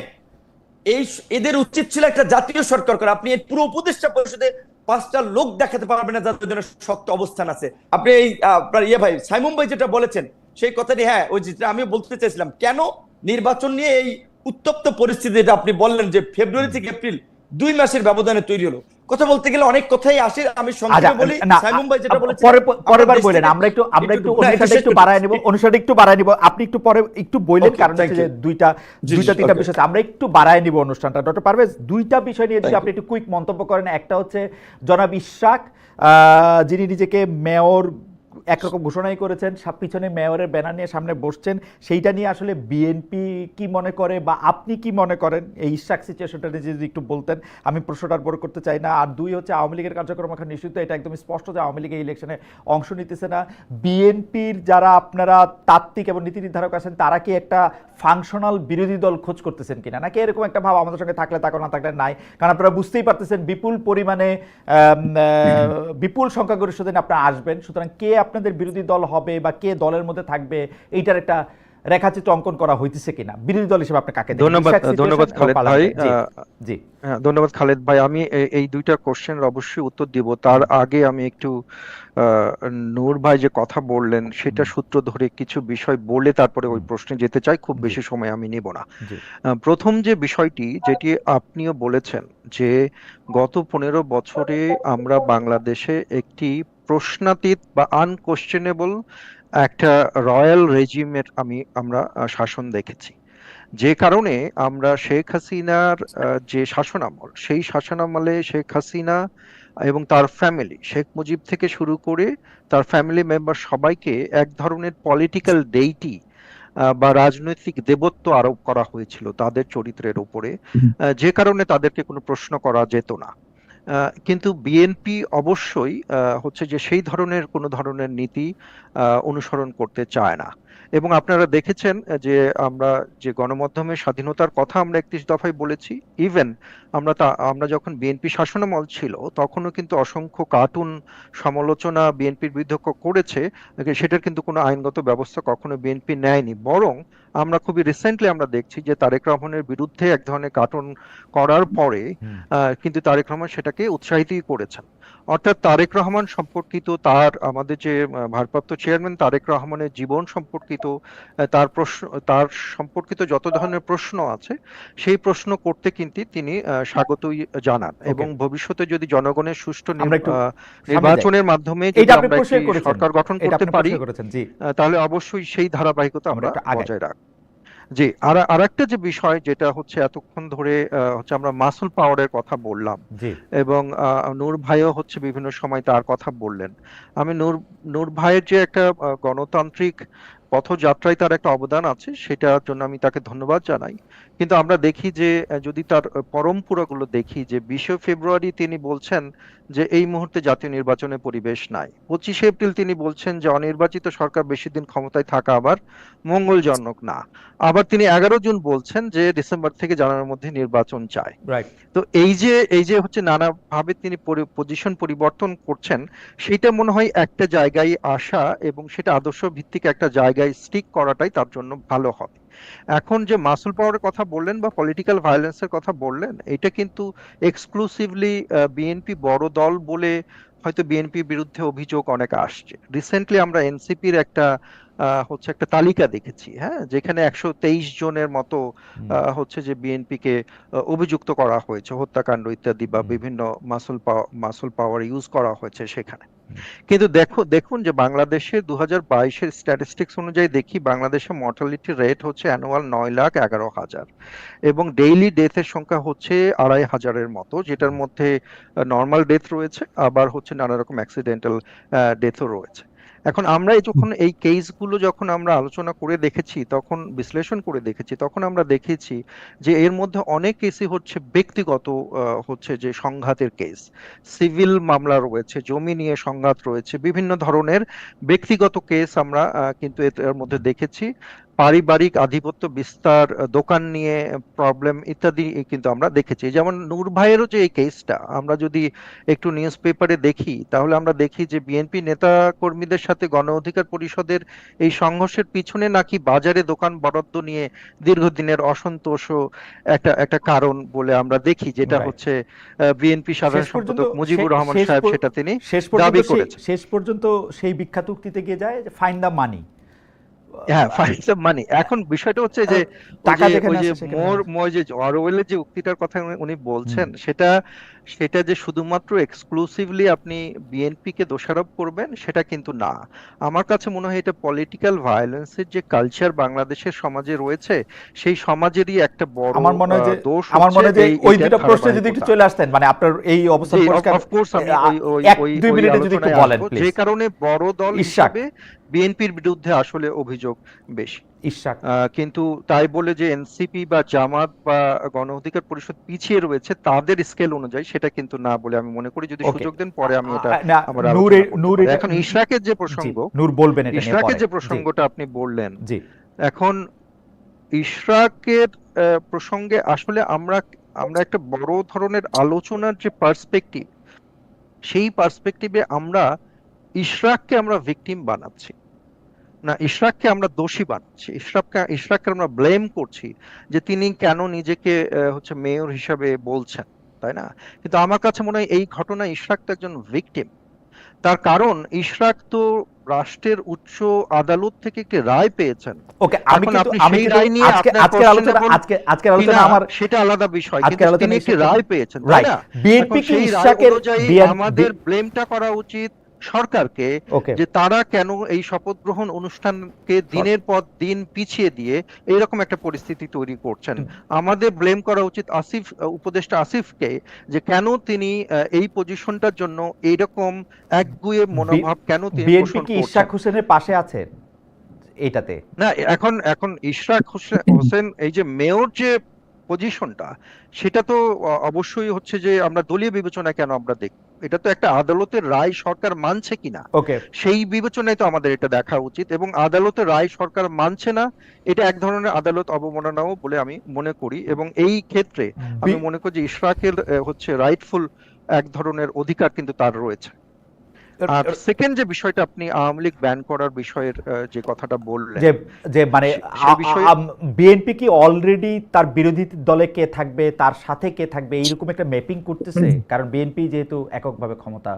এদের উচিত ছিল একটা জাতীয় সরকার করা। আপনি এই পুরো উপদেষ্টা পরিষদে 5টা লোক দেখাতে পারবেন না যাদের জন্য শক্ত অবস্থান আছে। আপনি এই আপনার ভাই সাইমুম ভাই যেটা বলেছেন সেই কথাটি, হ্যাঁ ওই যেটা আমি বলতে চাইছিলাম, কেন নির্বাচন নিয়ে এই উত্তপ্ত পরিস্থিতি, যেটা আপনি বললেন যে ফেব্রুয়ারি থেকে এপ্রিল 2 মাসের ব্যবধানে তৈরি হলো। কথা বলতে গেলে অনেক কথাই আসে, আমি সংক্ষেপে বলি। সাইমুম ভাই যেটা বলেছেন পরেরবার বলেন, আমরা একটু অনুষ্ঠানটা একটু বাড়ায় নিব, অনুষ্ঠানটা একটু বাড়ায় নিব, আপনি একটু পরে একটু বললেন, কারণ হচ্ছে যে দুইটা তিনটা বিষয় আমরা একটু বাড়ায় নিব অনুষ্ঠানটা। ডক্টর পারভেজ, দুইটা বিষয় নিয়ে যদি আপনি একটু কুইক মন্তব্য করেন। একটা হচ্ছে জনাব ইশরাক, যিনি নিজেকে মেয়র একরকম ঘোষণাই করেছেন, পিছনে মেয়রের ব্যানার নিয়ে সামনে বসছেন, সেইটা নিয়ে আসলে বিএনপি কি মনে করে বা আপনি কি মনে করেন, এই ইশরাক সিচুয়েশনটা নিয়ে যদি একটু বলতেন। আমি প্রশ্নটার বড় করতে চাই না। আর দুই হচ্ছে আওয়ামী লীগের কার্যক্রম এখন নিষিদ্ধ, এটা একদম স্পষ্ট যে আওয়ামী লীগ এই ইলেকশনে অংশ নিতেছে না। বিএনপির যারা আপনারা তাত্ত্বিক এবং নীতি নির্ধারক আছেন, তারা কি একটা ফাংশনাল বিরোধী দল খোঁজ করতেছেন কিনা, নাকি এরকম একটা ভাব আমাদের সঙ্গে থাকলে থাকো, না থাকলে নাই? কারণ আপনারা বুঝতেই পারতেছেন বিপুল পরিমাণে বিপুল সংখ্যাগরিষ্ঠদের আপনারা আসবেন, সুতরাং কে আপনাদের বিরোধী দল হবে বা কে দলের মধ্যে থাকবে, এইটার একটা রেখাচিত্র অঙ্কন করা হইতেছে কিনা? বিরোধী দল হিসেবে আপনি কাকে দেখেন? ধন্যবাদ খালেদ ভাই। জি, হ্যাঁ, ধন্যবাদ খালেদ ভাই। আমি এই দুইটা কোশ্চেনের অবশ্যই উত্তর দিব। তার আগে আমি একটু নূর ভাই যে কথা বললেন সেটা সূত্র ধরে কিছু বিষয় বলে তারপরে ওই প্রশ্নে যেতে চাই। খুব বেশি সময় আমি নিব না। প্রথম যে বিষয়টি, যেটি আপনিও বলেছেন, যে গত 15 বছরে আমরা বাংলাদেশে একটি প্রশ্নাতীত বা আনকোশ্চেনেবল একটা রয়্যাল রেজিমের আমরা শাসন দেখেছি। যে কারণে আমরা শেখ হাসিনার যে শাসনামল, সেই শাসনামলে শেখ হাসিনা এবং তার ফ্যামিলি, শেখ মুজিব থেকে শুরু করে তার ফ্যামিলি মেম্বার সবাইকে এক ধরনের পলিটিক্যাল ডেইটি বা রাজনৈতিক দেবত্ব আরোপ করা হয়েছিল তাদের চরিত্রের উপরে, যে কারণে তাদেরকে কোনো প্রশ্ন করা যেত না। কিন্তু বিএনপি অবশ্যই হচ্ছে যে সেই ধরনের কোনো ধরনের নীতি অনুসরণ করতে চায় না। এবং আপনারা দেখেছেন যে আমরা যে গণমাধ্যমের স্বাধীনতার কথা আমরা 31 দফায় বলেছি, ইভেন আমরা যখন বিএনপি শাসনামল ছিল তখনও কিন্তু অসংখ্য কার্টুন সমালোচনা বিএনপির বিরুদ্ধে করেছে, সেটার কিন্তু কোনো আইনগত ব্যবস্থা কখনো বিএনপি নেয়নি। বরং আমরা খুবই রিসেন্টলি আমরা দেখছি যে তারেক রহমানের বিরুদ্ধে এক ধরনের কার্টুন করার পরে কিন্তু তারেক রহমান সেটাকে উৎসাহিতই করেছেন। অর্থাৎ তারেক রহমান সম্পর্কিত, আমাদের যে ভারপ্রাপ্ত চেয়ারম্যান তারেক রহমানের জীবন সম্পর্কিত, তার সম্পর্কিত যত ধরনের প্রশ্ন আছে, সেই প্রশ্ন করতে কিন্তু তিনি স্বাগতই জানান। এবং ভবিষ্যতে যদি জনগণের সুষ্ঠু নির্বাচনের মাধ্যমে যদি আমরা একটি সরকার গঠন করতে পারি, তাহলে অবশ্যই সেই ধারাবাহিকতা আমরা বজায় রাখব। জি, আর একটা যে বিষয়, যেটা হচ্ছে এতক্ষণ ধরে হচ্ছে আমরা মাসুল পাওয়ারের কথা বললাম, এবং নূর ভাইও হচ্ছে বিভিন্ন সময় তার কথা বললেন। আমি নূর ভাইয়ের যে একটা গণতান্ত্রিক পথযাত্রায় তার একটা অবদান আছে, সেটার জন্য আমি তাকে ধন্যবাদ জানাই। কিন্তু আমরা দেখি যে যদি তার পরম্পরাগুলো দেখি, যে 20 ফেব্রুয়ারি তিনি বলছেন যে এই মুহূর্তে জাতীয় নির্বাচনের পরিবেশ নাই। 25 এপ্রিল তিনি বলছেন যে অনির্বাচিত সরকার বেশি দিন ক্ষমতায় থাকা আবার মঙ্গলজনক না। আবার তিনি 11 জুন বলছেন যে ডিসেম্বর থেকে জানুয়ারির মধ্যে নির্বাচন চায়। তো এই যে হচ্ছে নানাভাবে তিনি পজিশন পরিবর্তন করছেন, সেটা মনে হয় একটা জায়গায় আসা এবং সেটা আদর্শ ভিত্তিক একটা জায়গায় স্টিক করাটাই তার জন্য ভালো হবে। এখন যে মাসল পাওয়ারের কথা বললেন বা পলিটিক্যাল ভায়োলেন্সের কথা বললেন, এটা কিন্তু এক্সক্লুসিভলি বিএনপি বড় দল বলে হয়তো বিএনপির বিরুদ্ধে অভিযোগ অনেক আসছে। রিসেন্টলি আমরা এনসিপির হচ্ছে একটা তালিকা দেখেছি, হ্যাঁ, যেখানে 123 জনের মতো হচ্ছে যে বিএনপি কে অভিযুক্ত করা হয়েছে হত্যাকাণ্ড ইত্যাদি বা বিভিন্ন মাসল পাওয়ার ইউজ করা হয়েছে সেখানে। কিন্তু দেখুন যে বাংলাদেশে 2022-এর স্ট্যাটিস্টিক্স অনুযায়ী দেখি বাংলাদেশে মর্টালিটি রেট হচ্ছে অ্যানুয়াল 9,11,000 এবং ডেইলি ডেথের সংখ্যা হচ্ছে 2,500-এর মতো, যেটার মধ্যে নর্মাল ডেথ রয়েছে, আবার হচ্ছে নানা রকম অ্যাক্সিডেন্টাল ডেথও রয়েছে। এখন আমরা যখন এই কেসগুলো যখন আমরা আলোচনা করে দেখেছি, তখন বিশ্লেষণ করে দেখেছি, তখন আমরা দেখেছি যে এর মধ্যে অনেক কেসই হচ্ছে ব্যক্তিগত হচ্ছে যে সংঘাতের কেস, সিভিল মামলা রয়েছে, জমি নিয়ে সংঘাত রয়েছে, বিভিন্ন ধরনের ব্যক্তিগত কেস আমরা কিন্তু এর মধ্যে দেখেছি। পারিবারিক আধিপত্য বিস্তার, দোকান নিয়ে প্রবলেম ইত্যাদি কিন্তু আমরা দেখেছি। যেমন নূর ভাইয়েরও যে এই কেসটা আমরা যদি একটু নিউজ পেপারে দেখি, তাহলে আমরা দেখি যে বিএনপি নেতা কর্মীদের সাথে গণ অধিকার পরিষদের এই সংঘর্ষের পিছনে নাকি বাজারে দোকান বরাদ্দ নিয়ে দীর্ঘদিনের অসন্তোষও একটা কারণ বলে আমরা দেখি, যেটা Right. হচ্ছে বিএনপি সাধারণ শেষ পর্যন্ত সম্পাদক মুজিবুর রহমান শেষ সাহেব পর- সেটা তিনি শেষ দাবি পর্যন্ত করেছেন। শেষ পর্যন্ত সেই বিখ্যাত উক্তিতে গিয়ে যায় ফাইন্ড দ্য মানি, হ্যাঁ, ফাইন্ড দ্য মানি। এখন বিষয়টা হচ্ছে যে টাকা যেখানে ওই যে আছে সেখানে আছে। যে অরওয়েলের যে উক্তিটার কথা উনি বলছেন, সেটা যে শুধুমাত্র এক্সক্লুসিভলি আপনি বিএনপি কে দোষারোপ করবেন সেটা কিন্তু না। আমার কাছে মনে হয় এটা পলিটিক্যাল ভায়োলেন্সের যে কালচার বাংলাদেশের সমাজে রয়েছে, সেই সমাজেরই একটা বড় আমার মনে হয় যে দোষ আমার মনে হয় যে ওই এইটার দুটো প্রশ্নে যদি একটু ধারাবাহিকতা। চলে আসতেন, মানে আপনার এই অবস্থান পরিষ্কার, অফ কোর্স আমি এক দুই মিনিটে যদি একটু আলোচনায় বলেন আসবো, যে প্লিজ। কারণে বড় দল ইশরাক। হিসেবে বিএনপির বিরুদ্ধে আসলে অভিযোগ বেশি। ইশরাক, কিন্তু তাই বলে যে এনসিপি বা জামাত বা গণ অধিকার পরিষদ পিছিয়ে রয়েছে তাদের স্কেল অনুযায়ী, সেটা কিন্তু না বলে আমি মনে করি। যদি Okay. সুযোগ দেন পরে আমি এটা না, আমার নূরে আলোচনা করতে নূরে পারি। এখন ইশরাকের যে জি, প্রসঙ্গ, নূর বলবেন এটা নিয়ে ইশরাকের পরে। যে জি, প্রসঙ্গটা আপনি বললেন, জি, এখন ইশরাকের প্রসঙ্গে আসলে আমরা একটা বড় ধরনের আলোচনার যে পার্সপেক্টিভ, সেই পার্সপেক্টিভে আমরা ইশরাককে আমরা ভিকটিম বানাচ্ছি না, ইশরাককে আমরা দোষী বানাচ্ছি, ইশরাককে আমরা ব্লেম করছি যে তিনি কেন নিজেকে হচ্ছে মেয়র হিসাবে বলছেন, তাই না? কিন্তু আমার কাছে মনে হয় এই ঘটনা ইশরাক তো একজন ভিকটিম। তার কারণ ইশরাক তো রাষ্ট্রের উচ্চ আদালত থেকে একটি রায় পেয়েছেন। ওকে। এখন আপনি সেই রায় নিয়ে আপনার আজকের আলোচনা কিনা আমার সেটা আলাদা বিষয়, আজকের কিন্তু আলোচনা তিনি একটি ইশরাকের- রায় পেয়েছেন, তাই রাইট। না? বিএনপি এখন কি সেই রায় ইশরাকের অনুযায়ী আমাদের ব্লেমটা করা উচিত সরকারকে, ওকে, যে তারা কেন এই শপথ গ্রহণ অনুষ্ঠানকে দিনের পর দিন পিছিয়ে দিয়ে এইরকম একটা পরিস্থিতি তৈরি করছেন। আমাদের ব্লেম করা উচিত উপদেষ্টা আসিফকে, যে কেন তিনি এই পজিশনটার জন্য এইরকম একগুঁয়ে মনোভাব কেন তিনি বিএনপি পোষণ কি করছেন। ইশরাক হোসেনের পাশে আছেন এটাতে? না, এখন ইশরাক হোসেন এই যে মেয়র যে পজিশনটা, সেটা তো অবশ্যই হচ্ছে যে আমরা দলীয় বিবেচনা কেন আমরা দেখব, এটা তো একটা আদালতের রায় সরকার মানছে কিনা ওকে, সেই বিবেচনায় তো আমাদের এটা দেখা উচিত। এবং আদালতের রায় সরকার মানছে না, এটা এক ধরনের আদালত অবমাননাও বলে আমি মনে করি। এবং এই ক্ষেত্রে আমি মনে করি যে ইশরাকের হচ্ছে রাইটফুল এক ধরনের অধিকার কিন্তু তার রয়েছে। আর সেকেন্ড যে বিষয়টা আপনি আওয়ামী লীগ ব্যান করার বিষয়ের যে কথাটা বললেন, যে যে মানে সেই বিষয়ে বিএনপি কি অলরেডি তার বিরোধী দলে কে থাকবে, তার সাথে কে থাকবে, এইরকম একটা ম্যাপিং করতেছে? কারণ বিএনপি যেহেতু এককভাবে ক্ষমতা,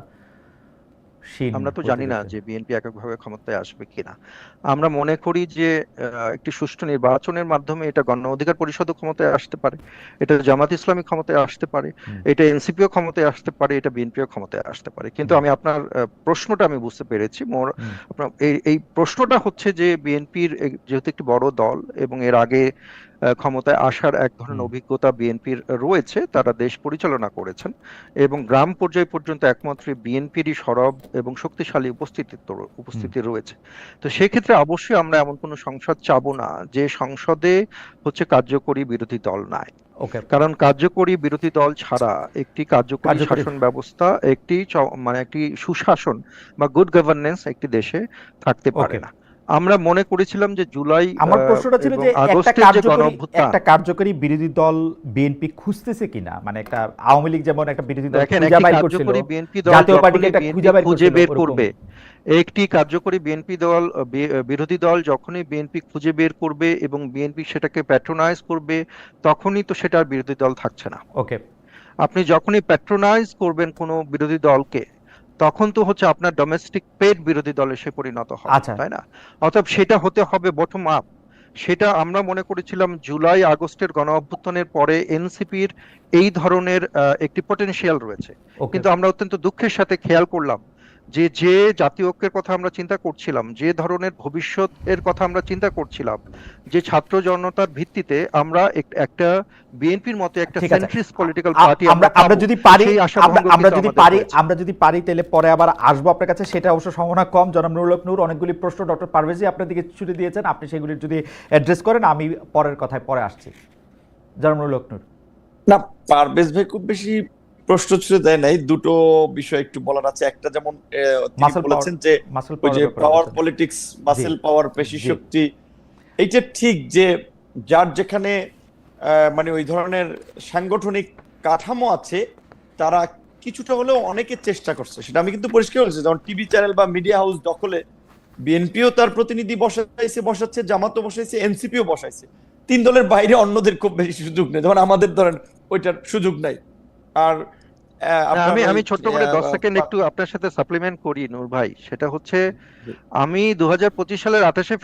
আমরা তো জানি না যে বিএনপি এককভাবে ক্ষমতায় আসবে কিনা। আমরা মনে করি যে একটি সুষ্ঠু নির্বাচনের মাধ্যমে এটা গণ অধিকার পরিষদও ক্ষমতায় আসতে পারে, এটা জামাত ইসলামী ক্ষমতায় আসতে পারে, এটা এনসিপিও ক্ষমতায় আসতে পারে, এটা বিএনপিও ক্ষমতায় আসতে পারে। কিন্তু আমি আপনার প্রশ্নটা আমি বুঝতে পেরেছি। আপনার এই প্রশ্নটা হচ্ছে যে বিএনপির যেহেতু একটি বড় দল এবং এর আগে ক্ষমতায় আসার এক ধরনের অভিজ্ঞতা বিএনপির রয়েছে, তারা দেশ পরিচালনা করেছেন এবং গ্রাম পর্যায় পর্যন্ত একমাত্র বিএনপিরই সরব এবং শক্তিশালী উপস্থিতি রয়েছে। তো সেক্ষেত্রে অবশ্যই আমরা এমন কোনো সংসদ চাবো না যে সংসদে হচ্ছে কার্যকরী বিরোধী দল নাই। কারণ কার্যকরী বিরোধী দল ছাড়া একটি কার্যকরী শাসন ব্যবস্থা, একটি সুশাসন বা গুড গভর্নেন্স একটি দেশে থাকতে পারে না। আমরা মনে করেছিলাম যে জুলাই আমার প্রশ্নটা ছিল এবং যে একটা আগস্টের যে কার্যকরী গণঅভ্যুত্থান, কার্যকরী বিরোধী দল বিএনপি খুঁজতেছে কিনা, মানে একটা আওয়ামী লীগ যেমন একটা বিরোধী দল দেখেন খুঁজে একটি বাইর করছিল, কার্যকরী বিএনপি দল জাতীয় পার্টিকে যখনই একটা বিএনপি খুঁজে বাইর খুঁজে করছিল বের ওরকম। করবে, একটি কার্যকরী বিএনপি দল বিরোধী দল যখনই বিএনপি খুঁজে বের করবে এবং বিএনপি সেটাকে প্যাট্রোনাইজ করবে, তখনই তো সেটার বিরোধী দল থাকছে না। ওকে, আপনি যখনই প্যাট্রোনাইজ করবেন কোনো বিরোধী দলকে, তখন তো হচ্ছে আপনার ডোমেস্টিক পেট বিরোধী দলে সে পরিণত হবে, আচ্ছা, তাই না? অতএব সেটা হতে হবে বটম আপ। সেটা আমরা মনে করেছিলাম জুলাই আগস্টের গণ অভ্যুত্থানের পরে এনসিপির এই ধরনের একটি পটেনশিয়াল রয়েছে। ওকে, কিন্তু আমরা অত্যন্ত দুঃখের সাথে খেয়াল করলাম যে যে জাতীয় ঐক্যের কথা আমরা চিন্তা করছিলাম, যে ধরনের ভবিষ্যতের কথা আমরা চিন্তা করছিলাম, যে ছাত্র জনতার ভিত্তিতে আমরা একটা বিএনপির মতো একটা ঠিক আছে। সেন্ট্রিস্ট পলিটিক্যাল আ- পার্টি আমরা আমরা আমরা পাবো, যদি পারি সেই আশা আমরা ভঙ্গ আমরা কিন্তু যদি আমাদের পারি হয়েছে। আমরা যদি পারি তাহলে পরে আবার আসবো আপনার কাছে, সেটা অবশ্য সম্ভাবনা কম। জনাব নুরুল হক নূর অনেকগুলি প্রশ্ন ডক্টর পারভেজি আপনার দিকে ছুটে দিয়েছেন, আপনি সেগুলির যদি অ্যাড্রেস করেন আমি পরের কথায় পরে আসছি। জনাব নুরুল হক নূর। না, পারভেজ ভাই খুব বেশি প্রশ্ন ছুড়ে দেয় নাই। দুটো বিষয় একটু বলার আছে। একটা যেমন তিনি মাসল পাওয়ার, বলেছেন যে মাসল ওই যে পাওয়ার পাওয়ার পলিটিক্স, মাসেল পাওয়ার, পেশি জি। শক্তি, এইটা ঠিক যে যার যেখানে মানে ওই ধরনের সাংগঠনিক কাঠামো আছে তারা কিছুটা হলেও অনেকে চেষ্টা করছে, সেটা আমি কিন্তু পরিষ্কার বলছি। যেমন টিভি চ্যানেল বা মিডিয়া হাউস দখলে বিএনপিও তার প্রতিনিধি বসাচ্ছে, জামাতও বসাইছে, এনসিপিও বসাইছে। তিন দলের বাইরে অন্যদের খুব বেশি সুযোগ নেই, যেমন আমাদের ধরেন ওইটার সুযোগ নাই। আর আপনার আমি ওই আমি ছোট্ট করে 10 সেকেন্ড একটু আপনার সাথে সাপ্লিমেন্ট করি নূর ভাই। সেটা হচ্ছে আমি 2025 সালের 28শে